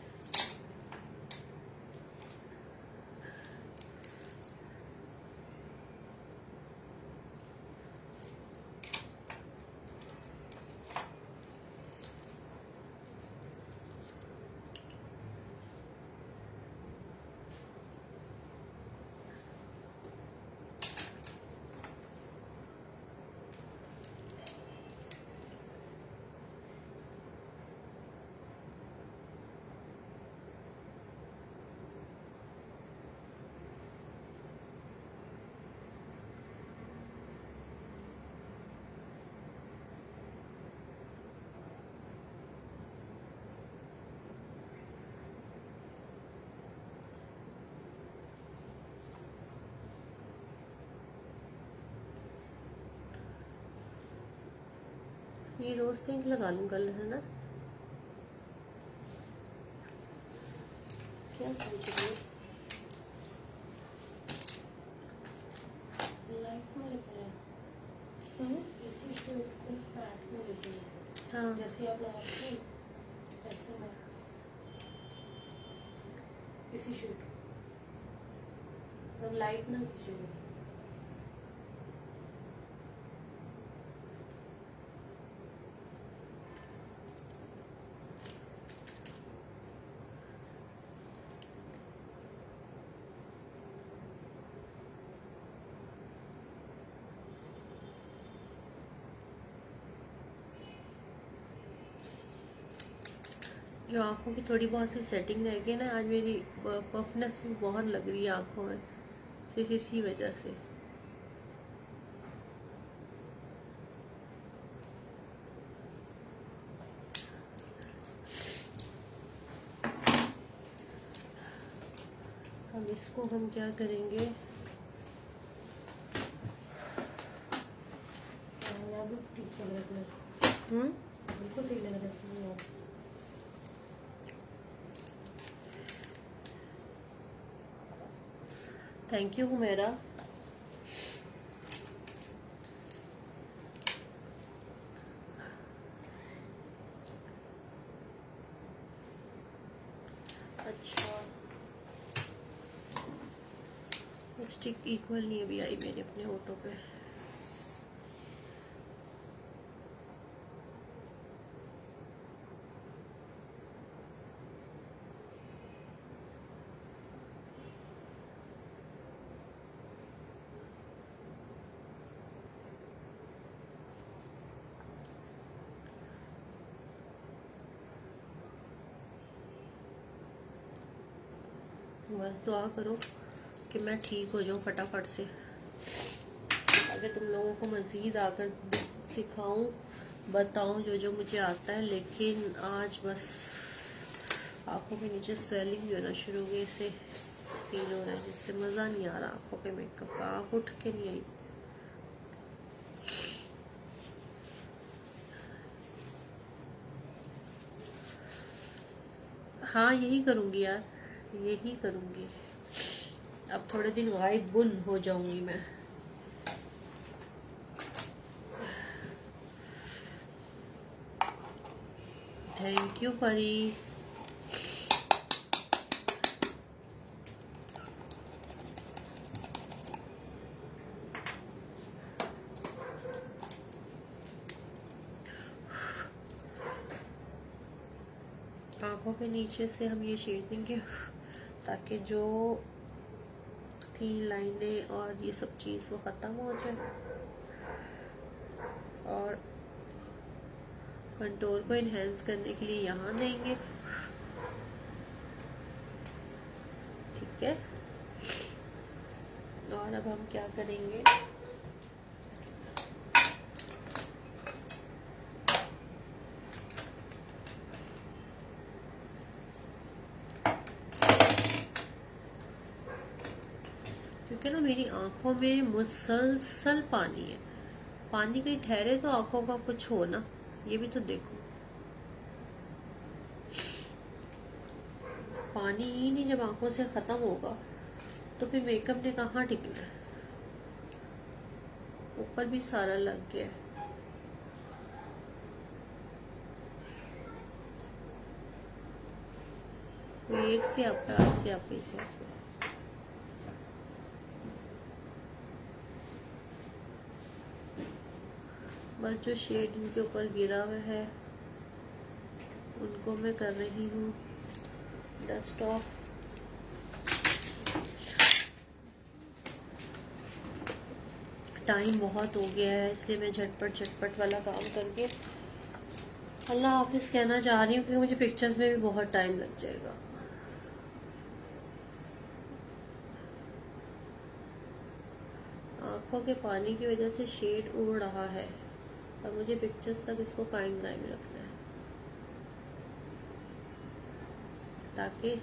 ये रोज पिंक लगा लूं कल, है ना? क्या सोच रही हो? लाइट में लिख रहे हैं, इसी शेड को मैट में लिख रहे हैं। हाँ, जैसे आप लगाते हैं ऐसे में, इसी शेड मतलब लाइट ना खींचेगा। जो आंखों की थोड़ी बहुत सी सेटिंग रह गई ना, आज मेरी पफनेस बहुत लग रही है आंखों में, सिर्फ इसी वजह से। अब इसको हम क्या करेंगे, ठीक लग रहा है, बिल्कुल सही लग रहा है। Thank you Humaira. अच्छा, लिपस्टिक इक्वल नहीं अभी आई मेरे अपने होठों पे। बस दुआ करो कि मैं ठीक हो जाऊँ फटाफट से, ताकि तुम लोगों को मज़ीद आकर सिखाऊं, बताऊं जो जो मुझे आता है। लेकिन आज बस आंखों के नीचे स्वेलिंग भी होना शुरू हो गई, इससे फील हो रहा है, जिससे मज़ा नहीं आ रहा आंखों के मेकअप का। आँख उठ के नहीं आई। हाँ, यही करूँगी यार, यही करूँगी। अब थोड़े दिन गायब बुन हो जाऊंगी मैं। थैंक यू परी। आंखों के नीचे से हम ये शेड देंगे ताकि जो थी लाइनें और ये सब चीज़ वो ख़त्म हो जाए, और कंटूर को इन्हेंस करने के लिए यहाँ देंगे। ठीक है, और अब हम क्या करेंगे, क्योंकि ना मेरी आंखों में मुसलसल पानी है। पानी कहीं ठहरे तो आंखों का कुछ हो ना, ये भी तो देखो। पानी ही नहीं जब आंखों से खत्म होगा तो फिर मेकअप ने कहाँ टिकना है। ऊपर भी सारा लग गया है। एक से आपका से आप से बस जो शेड इनके ऊपर गिरा हुआ है उनको मैं कर रही हूँ डस्ट ऑफ। टाइम बहुत हो गया है इसलिए मैं झटपट वाला काम करके अल्लाह हाफिज कहना चाह रही हूँ, क्योंकि मुझे पिक्चर्स में भी बहुत टाइम लग जाएगा। आंखों के पानी की वजह से शेड उड़ रहा है और मुझे पिक्चर्स तक इसको कायम रखना है, ताकि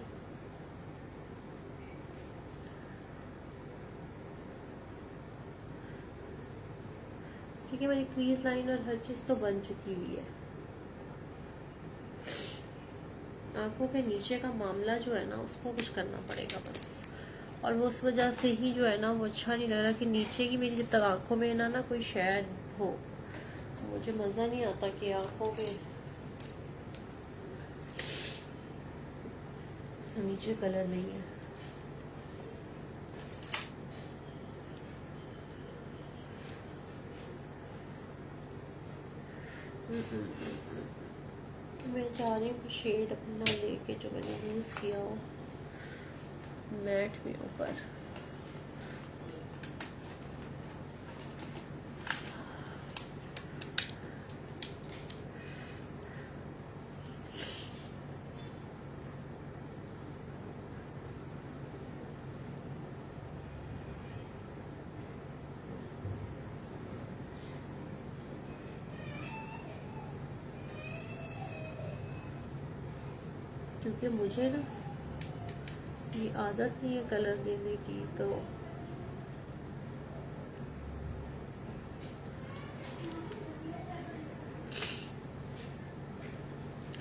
ठीक है मेरी क्रीज लाइन और हर चीज तो बन चुकी हुई है। आंखों के नीचे का मामला जो है ना उसको कुछ करना पड़ेगा बस, और वो उस वजह से ही जो है ना वो अच्छा नहीं लग रहा कि नीचे की मेरी जब तक आंखों में ना कोई शेड हो, मुझे मजा नहीं आता कि आंखों के नीचे कलर नहीं है। मैं चाह रही हूँ शेड अपना लेके जो मैंने यूज किया हो मैट में ऊपर। क्योंकि मुझे ना ये आदत नहीं है कलर देने की, तो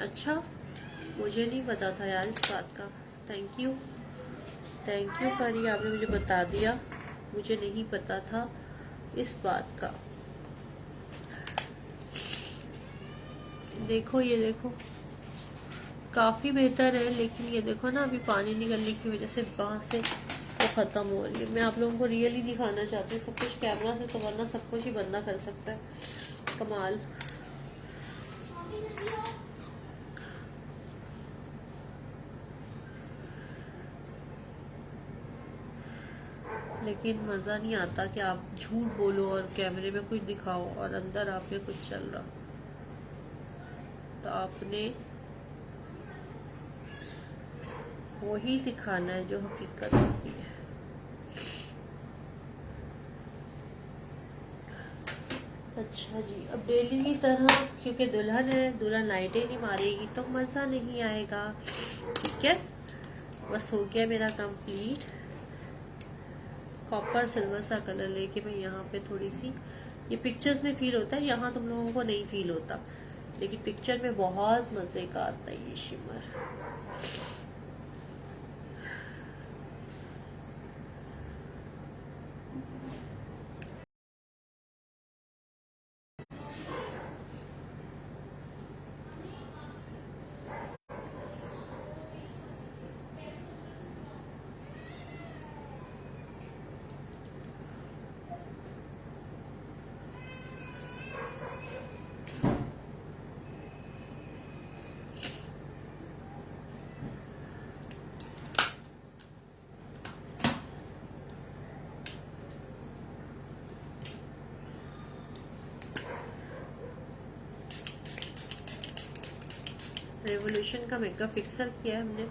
अच्छा मुझे नहीं पता था यार इस बात का। थैंक यू फरी, आपने मुझे बता दिया, मुझे नहीं पता था इस बात का। देखो ये देखो काफी बेहतर है, लेकिन ये देखो ना अभी पानी निकलने की वजह से वहां से वो खत्म हो रही है। मैं आप लोगों को रियली दिखाना चाहती हूँ सब कुछ कैमरा से, तो वरना सब कुछ ही बंदा कर सकता है। कमाल। लेकिन मजा नहीं आता कि आप झूठ बोलो और कैमरे में कुछ दिखाओ और अंदर आपके कुछ चल रहा। तो आपने वही दिखाना है जो हकीकत होती है। अच्छा जी, अब डेली की तरह, क्योंकि दुल्हन है, दुल्हन लाइटें नहीं मारेगी तो मजा नहीं आएगा। ठीक है, बस हो गया मेरा कंप्लीट। कॉपर सिल्वर सा कलर लेके मैं यहाँ पे थोड़ी सी, ये पिक्चर्स में फील होता है, यहाँ तुम लोगों को नहीं फील होता, लेकिन पिक्चर में बहुत मजे का आता है ये शिमर। रेवोल्यूशन का मेकअप फिक्सर किया है हमने।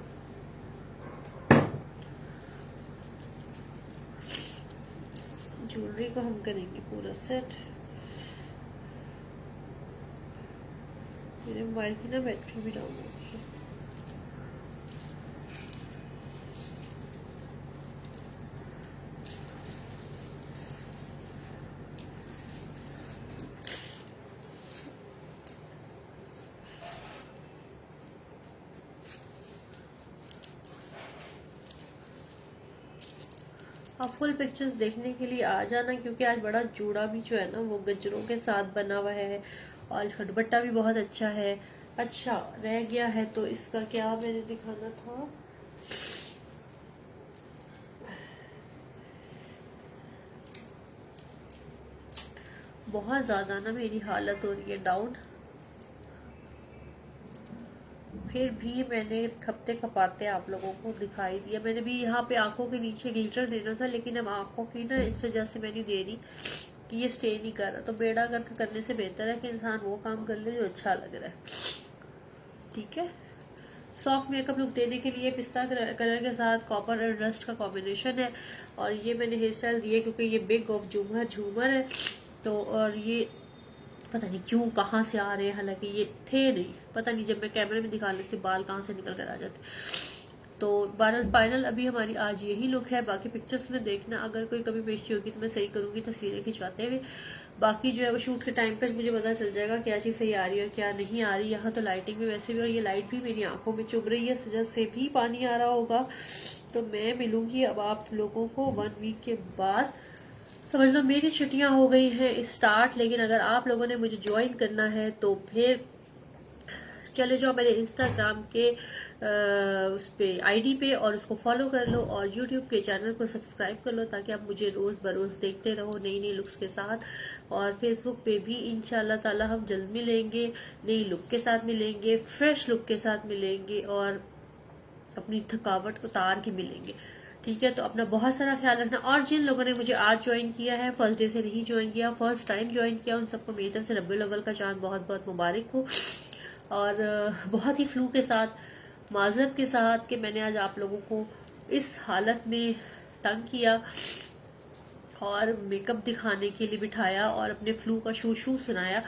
ज्वेलरी को हम करेंगे पूरा सेट। मेरे मोबाइल की ना बैटरी भी डाउन हो गई है। आप फुल पिक्चर्स देखने के लिए आ जाना, क्योंकि आज बड़ा जूड़ा भी जो है ना वो गजरों के साथ बना हुआ है और इसका दुपट्टा भी बहुत अच्छा है। अच्छा रह गया है तो इसका क्या मैंने दिखाना था, बहुत ज्यादा ना मेरी हालत हो रही है डाउन, फिर भी मैंने खपते खपाते आप लोगों को दिखाई दिया। मैंने भी यहाँ पे आंखों के नीचे ग्लिटर देना था, लेकिन अब आंखों की ना इस वजह से मैं नहीं दे रही कि ये स्टे नहीं कर रहा, तो बेड़ा गर्क करने से बेहतर है कि इंसान वो काम कर ले जो अच्छा लग रहा है। ठीक है, सॉफ्ट मेकअप लुक देने के लिए पिस्ता कलर के साथ कॉपर और रस्ट का कॉम्बिनेशन है, और ये मैंने हेयर स्टाइल दिया क्योंकि ये बिग ऑफ झूमर है। तो और ये पता नहीं क्यों कहाँ से आ रहे हैं, हालांकि ये थे नहीं, पता नहीं जब मैं कैमरे में दिखा लेती बाल कहाँ से निकल कर आ जाते। तो फाइनल अभी हमारी आज यही लुक है। बाकी पिक्चर्स में देखना, अगर कोई कभी पेशी होगी तो मैं सही करूंगी तस्वीरें खिंचवाते हुए। बाकी जो है वो शूट के टाइम पे मुझे पता चल जाएगा क्या चीज़ सही आ रही है और क्या नहीं आ रही। यहाँ तो लाइटिंग भी वैसे भी, और ये लाइट भी मेरी आंखों में चुभ रही है, इस वजह से भी पानी आ रहा होगा। तो मैं मिलूंगी अब आप लोगों को 1 वीक के बाद। समझ लो मेरी छुट्टियां हो गई हैं स्टार्ट, लेकिन अगर आप लोगों ने मुझे ज्वाइन करना है तो फिर चले जाओ मेरे इंस्टाग्राम के उस पे आईडी पे और उसको फॉलो कर लो, और यूट्यूब के चैनल को सब्सक्राइब कर लो ताकि आप मुझे रोज बरोज देखते रहो नई नई लुक्स के साथ। और फेसबुक पे भी इंशाल्लाह ताला हम जल्द मिलेंगे, नई लुक के साथ मिलेंगे, फ्रेश लुक के साथ मिलेंगे और अपनी थकावट उतार के मिलेंगे। ठीक है, तो अपना बहुत सारा ख्याल रखना। और जिन लोगों ने मुझे आज ज्वाइन किया है, फर्स्ट डे से नहीं ज्वाइन किया, फर्स्ट टाइम ज्वाइन किया, उन सबको मेरी तरफ से रब्बुल अव्वल का चांद बहुत बहुत मुबारक हो। और बहुत ही फ्लू के साथ, माजरत के साथ कि मैंने आज आप लोगों को इस हालत में तंग किया और मेकअप दिखाने के लिए बिठाया और अपने फ्लू का शू शू सुनाया।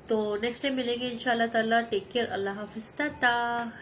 तो नेक्स्ट टाइम मिलेंगे इंशाल्लाह ताला। टेक केयर, अल्लाह हाफिज, टाटा।